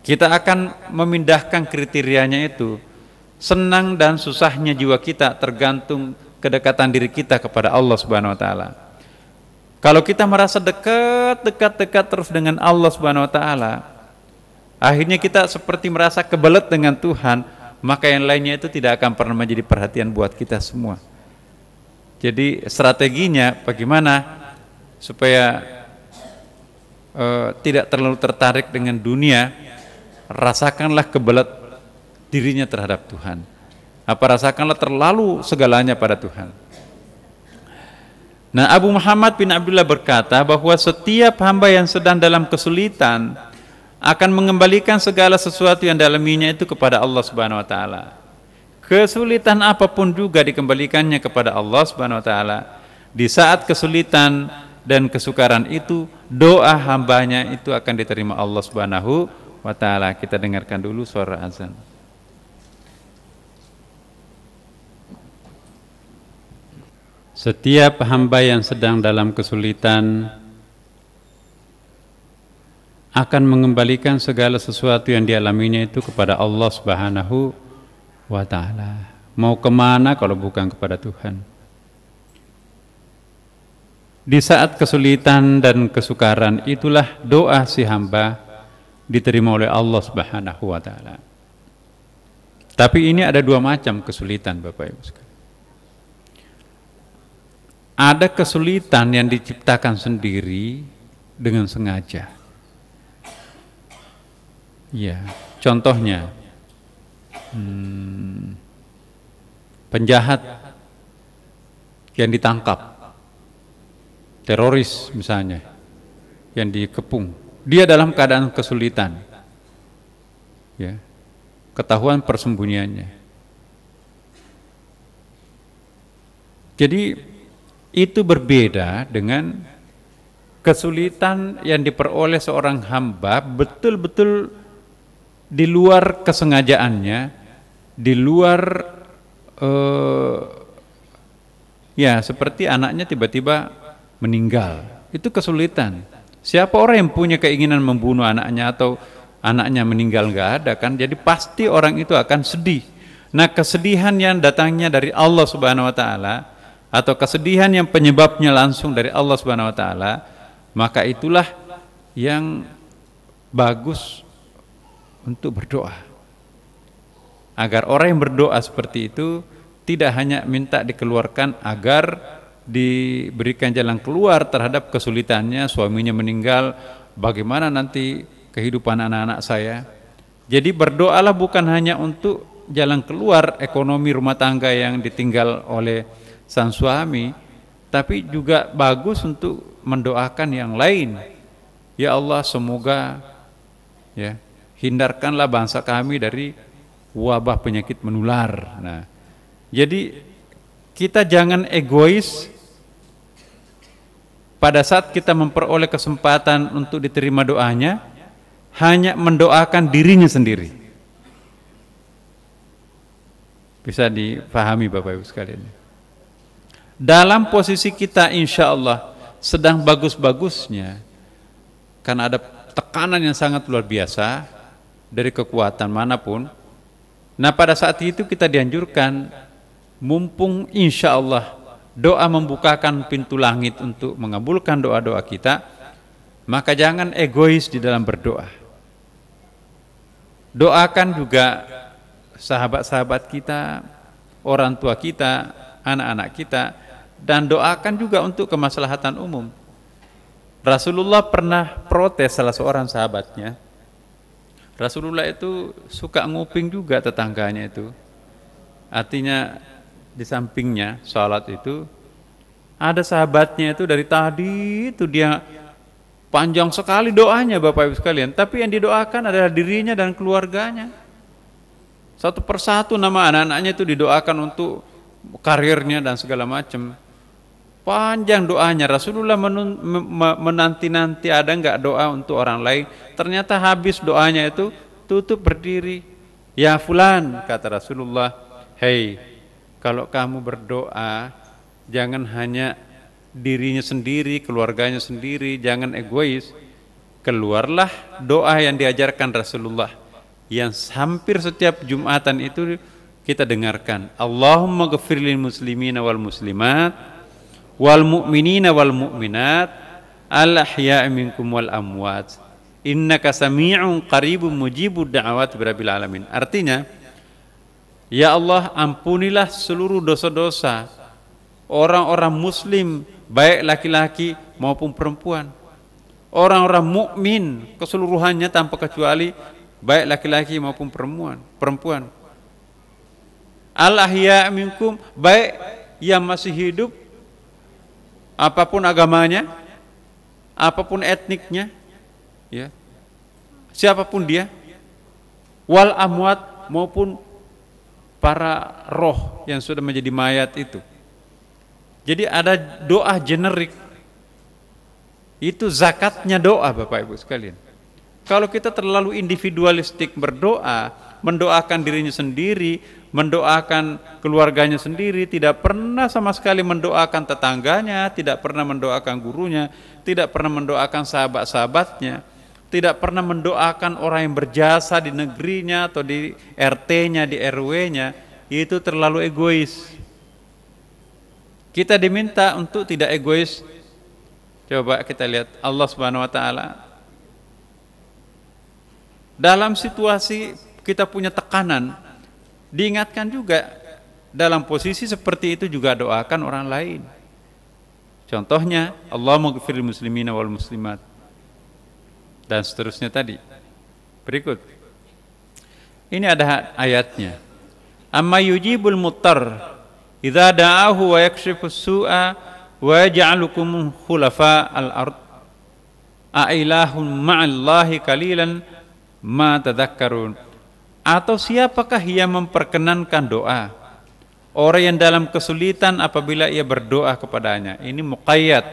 Kita akan memindahkan kriterianya itu. Senang dan susahnya jiwa kita tergantung kedekatan diri kita kepada Allah Subhanahu wa taala. Kalau kita merasa dekat terus dengan Allah Subhanahu wa taala, akhirnya kita seperti merasa kebelet dengan Tuhan, maka yang lainnya itu tidak akan pernah menjadi perhatian buat kita semua. Jadi strateginya bagaimana supaya tidak terlalu tertarik dengan dunia, rasakanlah kebelet dirinya terhadap Tuhan. Rasakanlah terlalu segalanya pada Tuhan. Nah, Abu Muhammad bin Abdullah berkata bahwa setiap hamba yang sedang dalam kesulitan akan mengembalikan segala sesuatu yang dialaminya itu kepada Allah Subhanahu wa taala. Kesulitan apapun juga dikembalikannya kepada Allah Subhanahu wa taala. Di saat kesulitan dan kesukaran itu, doa hambanya itu akan diterima Allah Subhanahu wa taala. Kita dengarkan dulu suara azan. Setiap hamba yang sedang dalam kesulitan akan mengembalikan segala sesuatu yang dialaminya itu kepada Allah Subhanahu wa ta'ala. Mau kemana kalau bukan kepada Tuhan? Di saat kesulitan dan kesukaran itulah doa si hamba diterima oleh Allah Subhanahu wa ta'ala. Tapi ini ada dua macam kesulitan, Bapak Ibu sekalian. Ada kesulitan yang diciptakan sendiri dengan sengaja. Ya, contohnya penjahat yang ditangkap, teroris misalnya, yang dikepung, dia dalam keadaan kesulitan, ya, ketahuan persembunyiannya. Jadi itu berbeda dengan kesulitan yang diperoleh seorang hamba betul-betul di luar kesengajaannya, di luar ya seperti anaknya tiba-tiba meninggal, itu kesulitan. Siapa orang yang punya keinginan membunuh anaknya atau anaknya meninggal? Nggak ada kan, jadi pasti orang itu akan sedih. Nah, kesedihan yang datangnya dari Allah Subhanahu wa ta'ala atau kesedihan yang penyebabnya langsung dari Allah Subhanahu wa ta'ala, maka itulah yang bagus untuk berdoa. Agar orang yang berdoa seperti itu tidak hanya minta dikeluarkan agar diberikan jalan keluar terhadap kesulitannya, suaminya meninggal, bagaimana nanti kehidupan anak-anak saya. Jadi berdoalah bukan hanya untuk jalan keluar ekonomi rumah tangga yang ditinggal oleh sang suami, tapi juga bagus untuk mendoakan yang lain. Ya Allah, semoga ya hindarkanlah bangsa kami dari wabah penyakit menular. Nah, jadi kita jangan egois pada saat kita memperoleh kesempatan untuk diterima doanya, hanya mendoakan dirinya sendiri. Bisa dipahami Bapak Ibu sekalian. Dalam posisi kita insya Allah sedang bagus-bagusnya, karena ada tekanan yang sangat luar biasa dari kekuatan manapun. Nah, pada saat itu kita dianjurkan, mumpung insya Allah doa membukakan pintu langit untuk mengabulkan doa-doa kita, maka jangan egois di dalam berdoa. Doakan juga sahabat-sahabat kita, orang tua kita, anak-anak kita, dan doakan juga untuk kemaslahatan umum. Rasulullah pernah protes salah seorang sahabatnya. Rasulullah itu suka nguping juga tetangganya itu. Artinya di sampingnya salat itu ada sahabatnya itu dari tadi itu dia panjang sekali doanya Bapak Ibu sekalian, tapi yang didoakan adalah dirinya dan keluarganya. Satu persatu nama anak-anaknya itu didoakan untuk karirnya dan segala macam. Panjang doanya. Rasulullah menanti-nanti ada enggak doa untuk orang lain. Ternyata habis doanya itu tutup berdiri. Ya fulan, kata Rasulullah, hei, kalau kamu berdoa jangan hanya dirinya sendiri, keluarganya sendiri, jangan egois. Keluarlah doa yang diajarkan Rasulullah, yang hampir setiap Jumatan itu kita dengarkan. Allahumma ghafir lil muslimina wal muslimat wal mu'minina wal mu'minat al ahya'i minkum wal amwat innaka sami'un qaribun mujibud da'awat rabbil alamin. Artinya, ya Allah, ampunilah seluruh dosa-dosa orang-orang muslim, baik laki-laki maupun perempuan, orang-orang mukmin keseluruhannya tanpa kecuali, baik laki-laki maupun perempuan. Al ahya minkum, baik yang masih hidup, apapun agamanya, apapun etniknya, ya, siapapun dia, wal amwat, maupun para roh yang sudah menjadi mayat itu. Jadi ada doa generik. Itu zakatnya doa Bapak Ibu sekalian. Kalau kita terlalu individualistik berdoa, mendoakan dirinya sendiri, mendoakan keluarganya sendiri, tidak pernah sama sekali mendoakan tetangganya, tidak pernah mendoakan gurunya, tidak pernah mendoakan sahabat-sahabatnya, tidak pernah mendoakan orang yang berjasa di negerinya atau di RT-nya, di RW-nya, itu terlalu egois. Kita diminta untuk tidak egois. Coba kita lihat Allah Subhanahu wa taala. Dalam situasi kita punya tekanan, diingatkan juga dalam posisi seperti itu juga doakan orang lain. Contohnya, Allahumma ghfiril muslimina wal muslimat. Dan seterusnya tadi. Berikut. Ini ada ayatnya. Amma yujibul muttar idza da'ahu wa yakshifus su'a wa yaj'alukum khulafa al-ard a ilahun ma'allahi qalilan ma tadhakkarun. Atau siapakah yang memperkenankan doa orang yang dalam kesulitan apabila ia berdoa kepadanya? Ini muqayyad,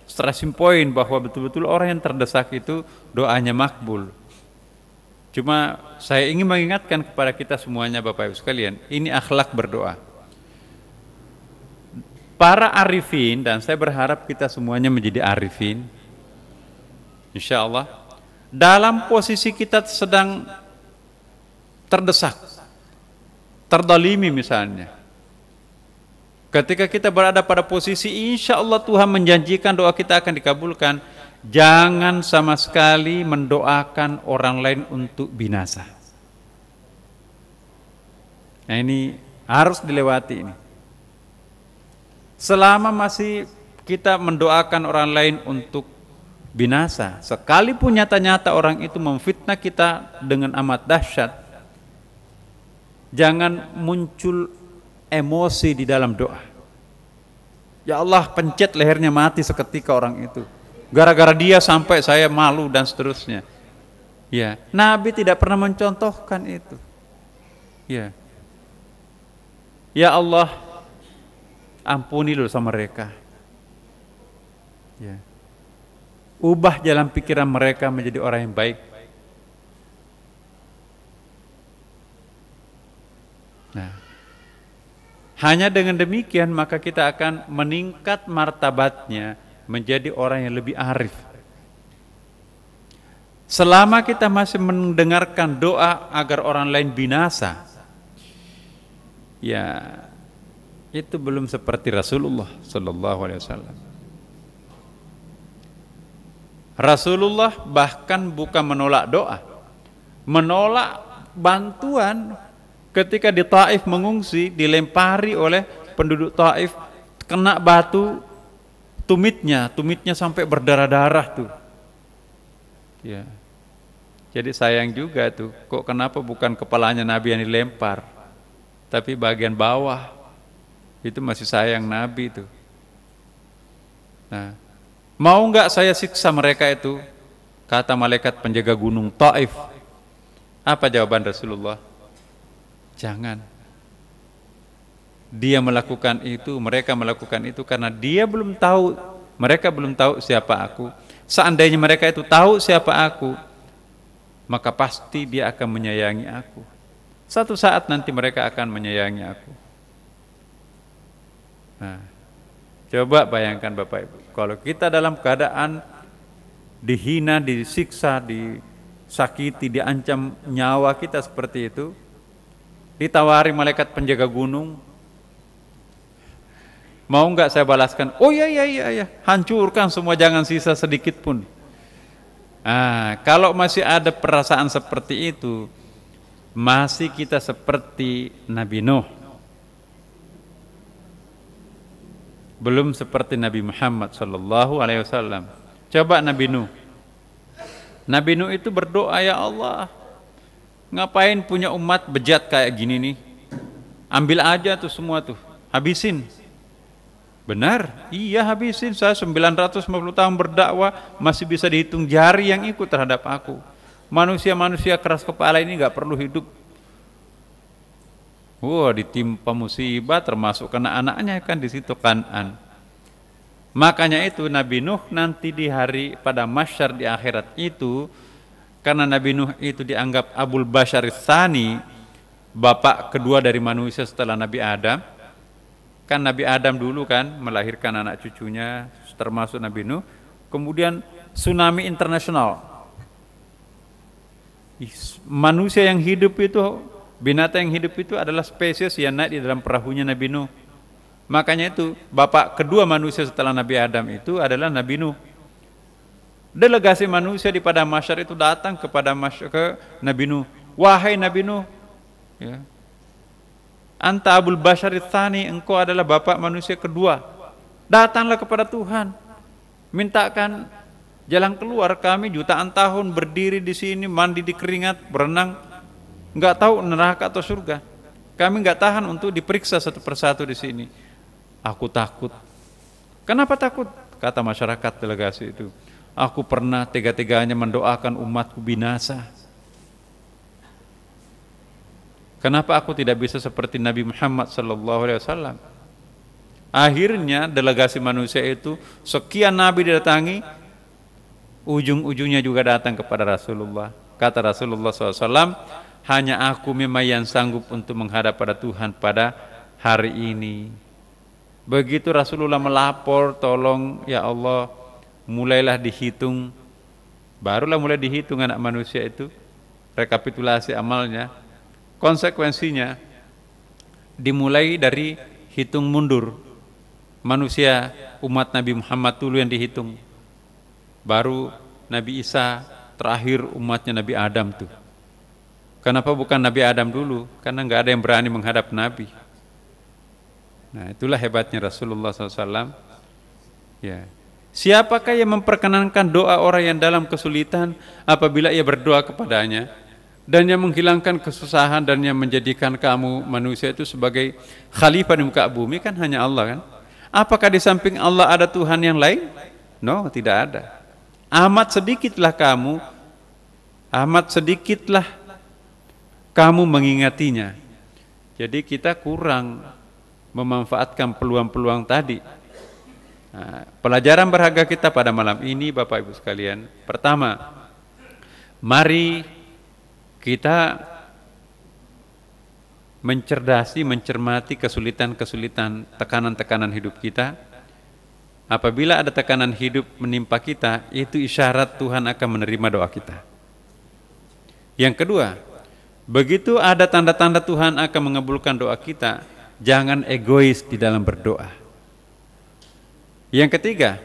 stressing point bahwa betul-betul orang yang terdesak itu doanya makbul. Cuma saya ingin mengingatkan kepada kita semuanya Bapak Ibu sekalian, ini akhlak berdoa. Para arifin, dan saya berharap kita semuanya menjadi arifin, insya Allah, dalam posisi kita sedang terdesak, terdalimi misalnya, ketika kita berada pada posisi insya Allah Tuhan menjanjikan doa kita akan dikabulkan, jangan sama sekali mendoakan orang lain untuk binasa. Nah, ini Harus dilewati ini. Selama masih kita mendoakan orang lain untuk binasa, sekalipun nyata-nyata orang itu memfitnah kita dengan amat dahsyat, jangan muncul emosi di dalam doa. Ya Allah, pencet lehernya mati seketika orang itu. Gara-gara dia sampai saya malu dan seterusnya. Ya, Nabi tidak pernah mencontohkan itu. Ya. Ya Allah, ampuni dosa mereka. Ya. Ubah jalan pikiran mereka menjadi orang yang baik. Nah, hanya dengan demikian maka kita akan meningkat martabatnya menjadi orang yang lebih arif. Selama kita masih mendengarkan doa agar orang lain binasa, ya itu belum seperti Rasulullah Sallallahu Alaihi Wasallam. Rasulullah bahkan bukan menolak doa, menolak bantuan. Ketika di Taif mengungsi, dilempari oleh penduduk Taif, kena batu tumitnya sampai berdarah-darah tuh. Ya. Jadi sayang juga tuh, kok kenapa bukan kepalanya Nabi yang dilempar, tapi bagian bawah itu masih sayang Nabi tuh. Nah, mau nggak saya siksa mereka itu? Kata malaikat penjaga gunung Taif. Apa jawaban Rasulullah? Jangan. Dia melakukan itu, mereka melakukan itu karena mereka belum tahu siapa aku. Seandainya mereka itu tahu siapa aku, maka pasti dia akan menyayangi aku. Satu saat nanti mereka akan menyayangi aku. Nah, coba bayangkan Bapak Ibu, kalau kita dalam keadaan dihina, disiksa, disakiti, diancam nyawa kita seperti itu, ditawari malaikat penjaga gunung, mau nggak saya balaskan? Oh iya, hancurkan semua, jangan sisa sedikit pun. Kalau masih ada perasaan seperti itu, masih kita seperti Nabi Nuh, belum seperti Nabi Muhammad Sallallahu Alaihi Wasallam. Coba Nabi Nuh itu berdoa, ya Allah, ngapain punya umat bejat kayak gini nih? Ambil aja tuh semua tuh, habisin. Benar, iya habisin. Saya 950 tahun berdakwah, masih bisa dihitung jari yang ikut terhadap aku. Manusia-manusia keras kepala ini gak perlu hidup. Ditimpa musibah, termasuk kena anaknya kan di situ Kan'an. Makanya itu Nabi Nuh nanti di hari pada mahsyar di akhirat itu, karena Nabi Nuh itu dianggap Abul Bashar Tsani, bapak kedua dari manusia setelah Nabi Adam. Kan Nabi Adam dulu kan melahirkan anak cucunya termasuk Nabi Nuh. Kemudian tsunami internasional. Manusia yang hidup itu, binatang yang hidup itu adalah spesies yang naik di dalam perahunya Nabi Nuh. Makanya itu bapak kedua manusia setelah Nabi Adam itu adalah Nabi Nuh. Delegasi manusia di padang mahsyar itu datang ke Nabi Nuh. Wahai Nabi Nuh, ya, Anta Abul Bashar Tsani, engkau adalah bapak manusia kedua. Datanglah kepada Tuhan, mintakan jalan keluar. Kami jutaan tahun berdiri di sini, mandi di keringat, berenang, nggak tahu neraka atau surga. Kami nggak tahan untuk diperiksa satu persatu di sini. Aku takut. Kenapa takut? Kata masyarakat delegasi itu. Aku pernah tega-teganya mendoakan umatku binasa. Kenapa aku tidak bisa seperti Nabi Muhammad SAW? Akhirnya delegasi manusia itu sekian Nabi didatangi, ujung-ujungnya juga datang kepada Rasulullah. Kata Rasulullah SAW, hanya aku memang yang sanggup untuk menghadap pada Tuhan pada hari ini. Begitu Rasulullah melapor, tolong ya Allah, mulailah dihitung. Barulah mulai dihitung anak manusia itu, rekapitulasi amalnya. Konsekuensinya dimulai dari hitung mundur. Manusia umat Nabi Muhammad dulu yang dihitung, baru Nabi Isa, terakhir umatnya Nabi Adam tuh. Kenapa bukan Nabi Adam dulu? Karena nggak ada yang berani menghadap Nabi. Nah, itulah hebatnya Rasulullah SAW. Ya. Siapakah yang memperkenankan doa orang yang dalam kesulitan apabila ia berdoa kepadanya, dan yang menghilangkan kesusahan dan yang menjadikan kamu manusia itu sebagai khalifah di muka bumi kan hanya Allah kan? Apakah di samping Allah ada Tuhan yang lain? No, tidak ada. Amat sedikitlah kamu mengingatinya. Jadi kita kurang memanfaatkan peluang-peluang tadi. Nah, pelajaran berharga kita pada malam ini Bapak Ibu sekalian, pertama, mari kita mencermati kesulitan-kesulitan, tekanan-tekanan hidup kita. Apabila ada tekanan hidup menimpa kita, itu isyarat Tuhan akan menerima doa kita. Yang kedua, begitu ada tanda-tanda Tuhan akan mengabulkan doa kita, jangan egois di dalam berdoa. Yang ketiga,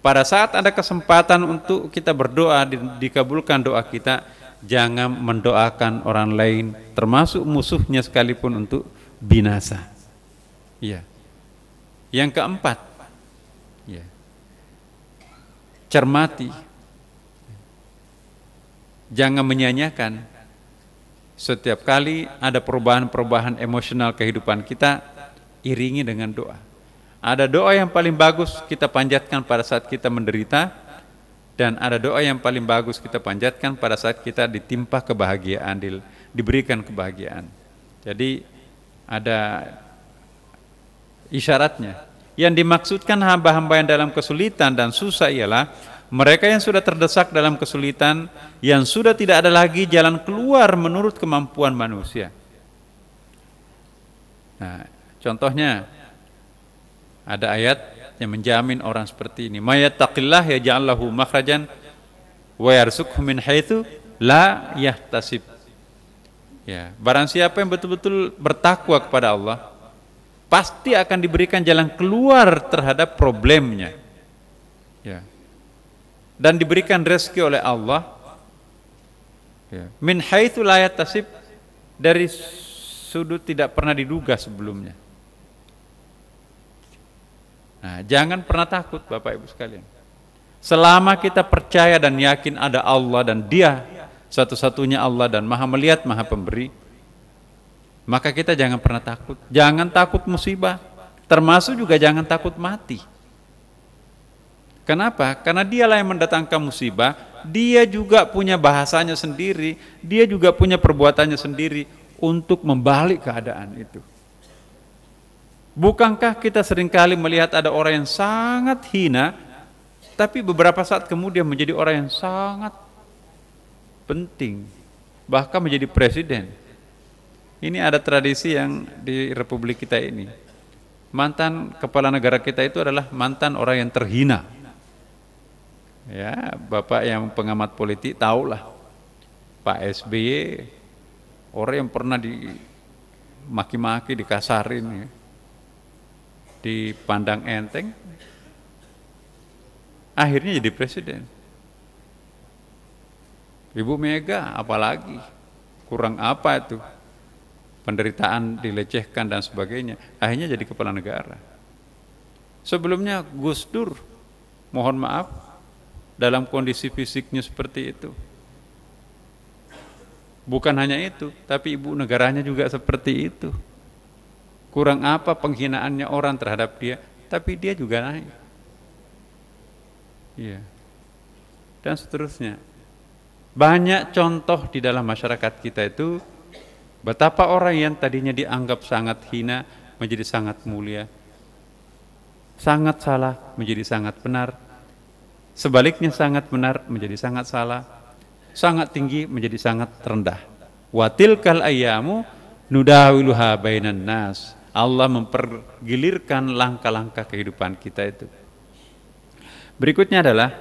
pada saat ada kesempatan untuk kita berdoa, dikabulkan doa kita, jangan mendoakan orang lain, termasuk musuhnya sekalipun, untuk binasa. Ya. Yang keempat, ya, cermati, jangan menyanyiakan. Setiap kali ada perubahan-perubahan emosional kehidupan kita, iringi dengan doa. Ada doa yang paling bagus kita panjatkan pada saat kita menderita, dan ada doa yang paling bagus kita panjatkan pada saat kita ditimpa kebahagiaan, diberikan kebahagiaan. Jadi ada isyaratnya. Yang dimaksudkan hamba-hamba yang dalam kesulitan dan susah ialah mereka yang sudah terdesak dalam kesulitan, yang sudah tidak ada lagi jalan keluar menurut kemampuan manusia. Nah, contohnya ada ayat yang menjamin orang seperti ini. Mayattaqillah yaj'al lahu makhrajan wa yarzuqhu min haitsu la yahtasib. Ya, barang siapa yang betul-betul bertakwa kepada Allah, pasti akan diberikan jalan keluar terhadap problemnya. Ya. Dan diberikan rezeki oleh Allah. Ya. Min haitsu la yahtasib, dari sudut tidak pernah diduga sebelumnya. Nah, jangan pernah takut Bapak Ibu sekalian. Selama kita percaya dan yakin ada Allah dan Dia satu-satunya Allah dan Maha melihat, Maha pemberi, maka kita jangan pernah takut. Jangan takut musibah, termasuk juga jangan takut mati. Kenapa? Karena Dialah yang mendatangkan musibah, Dia juga punya bahasanya sendiri, Dia juga punya perbuatannya sendiri untuk membalik keadaan itu. Bukankah kita seringkali melihat ada orang yang sangat hina, tapi beberapa saat kemudian menjadi orang yang sangat penting, bahkan menjadi presiden. Ini ada tradisi yang di Republik kita ini. Mantan kepala negara kita itu adalah mantan orang yang terhina. Ya, Bapak yang pengamat politik tahulah. Pak SBY, orang yang pernah dimaki-maki, dikasarin, ya, dipandang enteng, akhirnya jadi presiden. Ibu Mega apalagi, kurang apa itu, penderitaan, dilecehkan dan sebagainya, akhirnya jadi kepala negara. Sebelumnya Gus Dur, mohon maaf, dalam kondisi fisiknya seperti itu. Bukan hanya itu, tapi ibu negaranya juga seperti itu. Kurang apa penghinaannya orang terhadap dia, tapi dia juga naik. Iya. Dan seterusnya. Banyak contoh di dalam masyarakat kita itu, betapa orang yang tadinya dianggap sangat hina menjadi sangat mulia, sangat salah menjadi sangat benar, sebaliknya sangat benar menjadi sangat salah, sangat tinggi menjadi sangat rendah. Wa tilkal ayyamu nudawiluha bainan nas. Allah mempergilirkan langkah-langkah kehidupan kita itu. Berikutnya adalah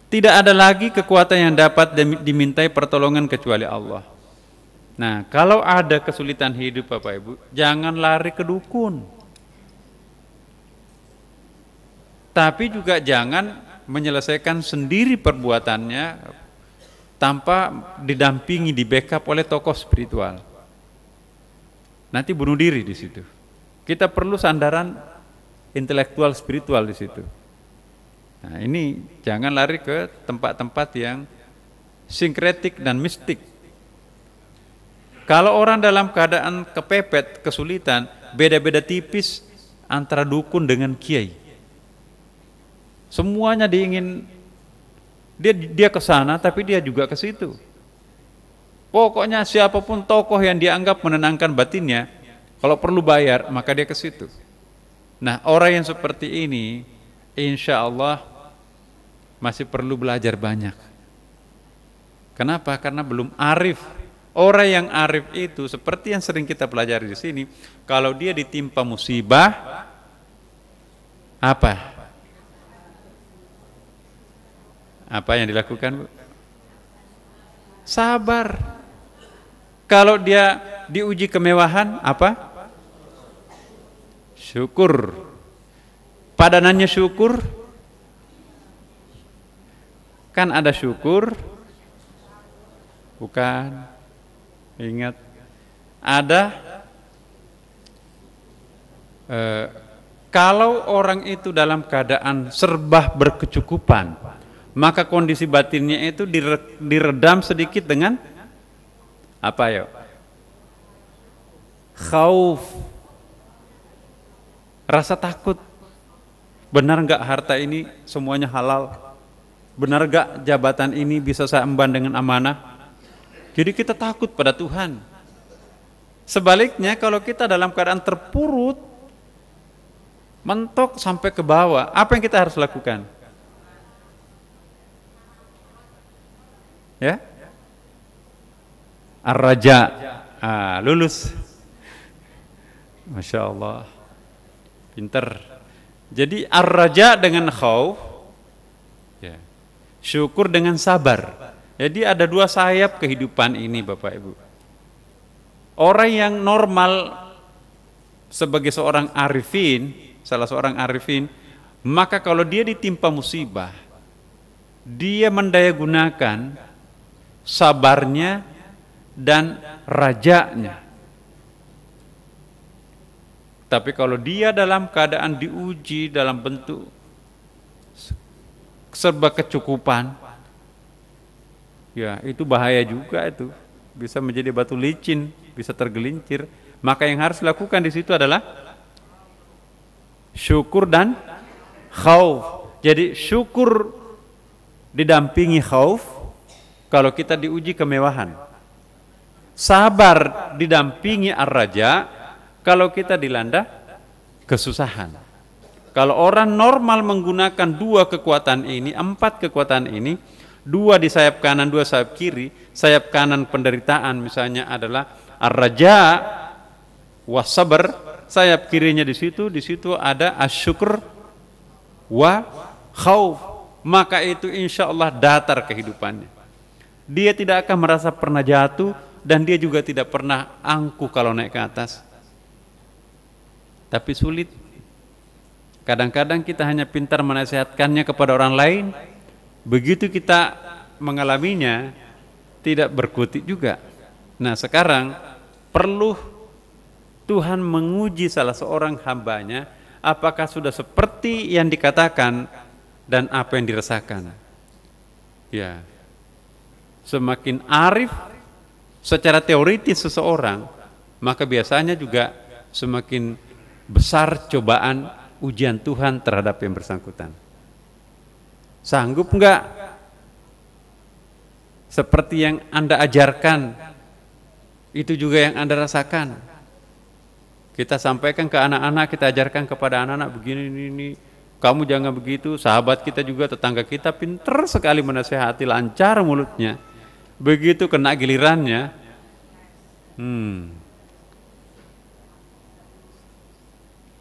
tidak ada lagi kekuatan yang dapat dimintai pertolongan kecuali Allah. Nah, kalau ada kesulitan hidup Bapak Ibu, jangan lari ke dukun. Tapi juga jangan menyelesaikan sendiri perbuatannya tanpa didampingi, di backup oleh tokoh spiritual. Nanti bunuh diri di situ. Kita perlu sandaran intelektual spiritual di situ. Nah, ini jangan lari ke tempat-tempat yang sinkretik dan mistik. Kalau orang dalam keadaan kepepet, kesulitan, beda-beda tipis antara dukun dengan kiai. Semuanya diingin, dia ke sana tapi dia juga ke situ. Pokoknya siapapun tokoh yang dianggap menenangkan batinnya, kalau perlu bayar maka dia ke situ. Nah, orang yang seperti ini insya Allah masih perlu belajar banyak. Kenapa? Karena belum arif. Orang yang arif itu seperti yang sering kita pelajari di sini, kalau dia ditimpa musibah, apa? Apa yang dilakukan, Bu? Sabar. Kalau dia diuji kemewahan, apa? Syukur. Padanannya syukur. Kan ada syukur, bukan? Ingat, ada kalau orang itu dalam keadaan serba berkecukupan, maka kondisi batinnya itu diredam sedikit dengan apa ya? Khauf, rasa takut. Benar enggak harta ini semuanya halal? Benar enggak jabatan ini bisa saya emban dengan amanah? Jadi kita takut pada Tuhan. Sebaliknya kalau kita dalam keadaan terpurut, mentok sampai ke bawah, apa yang kita harus lakukan? Ya? Ar-raja. Lulus. Masya Allah. Pinter. Jadi ar-raja dengan khauf, ya. Syukur dengan sabar. Jadi ada dua sayap kehidupan ini, Bapak Ibu. Orang yang normal sebagai seorang arifin, salah seorang arifin, maka kalau dia ditimpa musibah, dia mendayagunakan sabarnya dan rajanya. Tapi kalau dia dalam keadaan diuji dalam bentuk serba kecukupan, ya itu bahaya juga itu. Bisa menjadi batu licin, bisa tergelincir. Maka yang harus dilakukan di situ adalah syukur dan khauf. Jadi syukur didampingi khauf kalau kita diuji kemewahan. Sabar didampingi ar-raja kalau kita dilanda kesusahan. Kalau orang normal menggunakan dua kekuatan ini, empat kekuatan ini, dua di sayap kanan, dua sayap kiri. Sayap kanan penderitaan misalnya adalah ar-raja was-sabr, sayap kirinya di situ ada asyukur wa khauf. Maka itu insya Allah datar kehidupannya. Dia tidak akan merasa pernah jatuh dan dia juga tidak pernah angkuh kalau naik ke atas. Tapi sulit. Kadang-kadang kita hanya pintar menasihatkannya kepada orang lain. Begitu kita mengalaminya, tidak berkutik juga. Nah sekarang perlu Tuhan menguji salah seorang hambanya, apakah sudah seperti yang dikatakan dan apa yang dirasakan. Ya, semakin arif secara teoritis seseorang, maka biasanya juga semakin besar cobaan ujian Tuhan terhadap yang bersangkutan. Sanggup enggak seperti yang Anda ajarkan, itu juga yang Anda rasakan? Kita sampaikan ke anak-anak, kita ajarkan kepada anak-anak begini ini, kamu jangan begitu. Sahabat kita juga, tetangga kita pinter sekali menasehati, lancar mulutnya. Begitu kena gilirannya,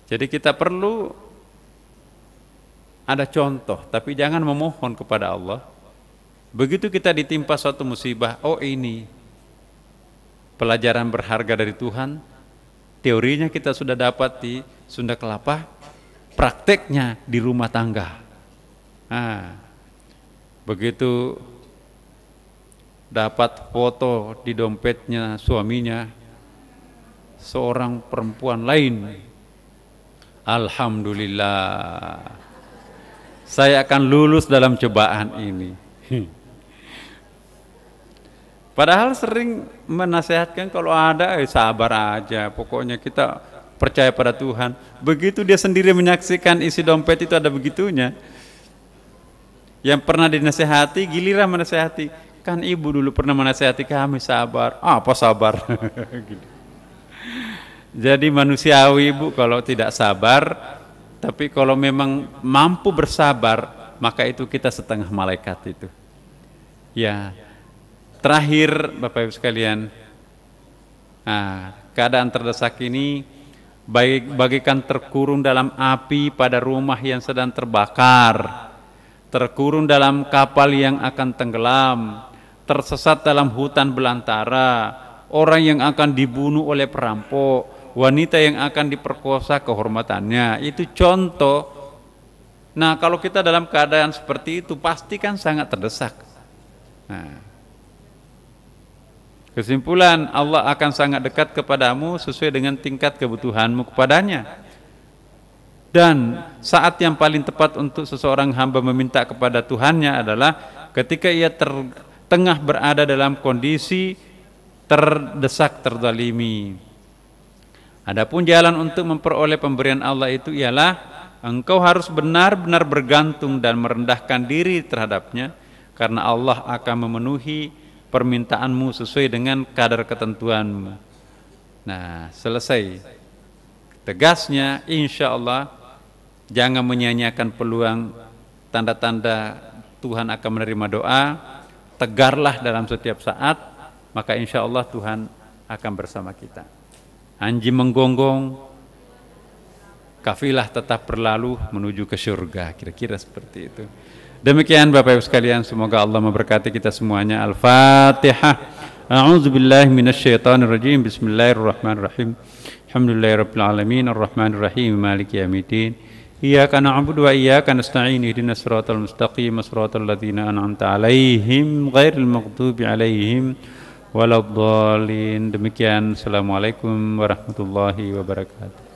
jadi kita perlu ada contoh, tapi jangan memohon kepada Allah. Begitu kita ditimpa suatu musibah, oh ini pelajaran berharga dari Tuhan. Teorinya kita sudah dapat di Sunda Kelapa, prakteknya di rumah tangga. Begitu dapat foto di dompetnya suaminya seorang perempuan lain Alhamdulillah, saya akan lulus dalam cobaan ini. Padahal sering menasihatkan kalau ada sabar aja, pokoknya kita percaya pada Tuhan. Begitu dia sendiri menyaksikan isi dompet itu ada begitunya. Yang pernah dinasehati, giliran menasehati. Kan ibu dulu pernah menasehati kami sabar. Apa sabar? Gitu. Jadi manusiawi ibu kalau tidak sabar, tapi kalau memang mampu bersabar, maka itu kita setengah malaikat itu. Ya. Terakhir Bapak Ibu sekalian, keadaan terdesak ini bagikan terkurung dalam api pada rumah yang sedang terbakar, terkurung dalam kapal yang akan tenggelam, tersesat dalam hutan belantara, orang yang akan dibunuh oleh perampok, wanita yang akan diperkosa kehormatannya. Itu contoh. Nah, kalau kita dalam keadaan seperti itu pasti kan sangat terdesak. Nah, kesimpulan, Allah akan sangat dekat kepadamu sesuai dengan tingkat kebutuhanmu kepadanya. Dan saat yang paling tepat untuk seseorang hamba meminta kepada Tuhannya adalah ketika ia tengah berada dalam kondisi terdesak, terzalimi. Adapun jalan untuk memperoleh pemberian Allah itu ialah engkau harus benar-benar bergantung dan merendahkan diri terhadapnya, karena Allah akan memenuhi permintaanmu sesuai dengan kadar ketentuanmu. Nah, selesai. Tegasnya, insya Allah jangan menyia-nyiakan peluang, tanda-tanda Tuhan akan menerima doa. Tegarlah dalam setiap saat, maka insya Allah Tuhan akan bersama kita. Anjing menggonggong, kafilah tetap berlalu menuju ke surga. Kira-kira seperti itu. Demikian Bapak Ibu sekalian, semoga Allah memberkati kita semuanya. Al-Fatihah. A'udzubillahi minasyaitonirrajim. Bismillahirrahmanirrahim. Alhamdulillahirabbil alamin, arrahmanirrahim, maliki yaumiddin. Iyyaka na'budu wa iyyaka nasta'in. Ihdinas siratal mustaqim, siratal ladzina an'amta 'alaihim ghairil maghdubi 'alaihim waladdallin. Demikian. Assalamualaikum warahmatullahi wabarakatuh.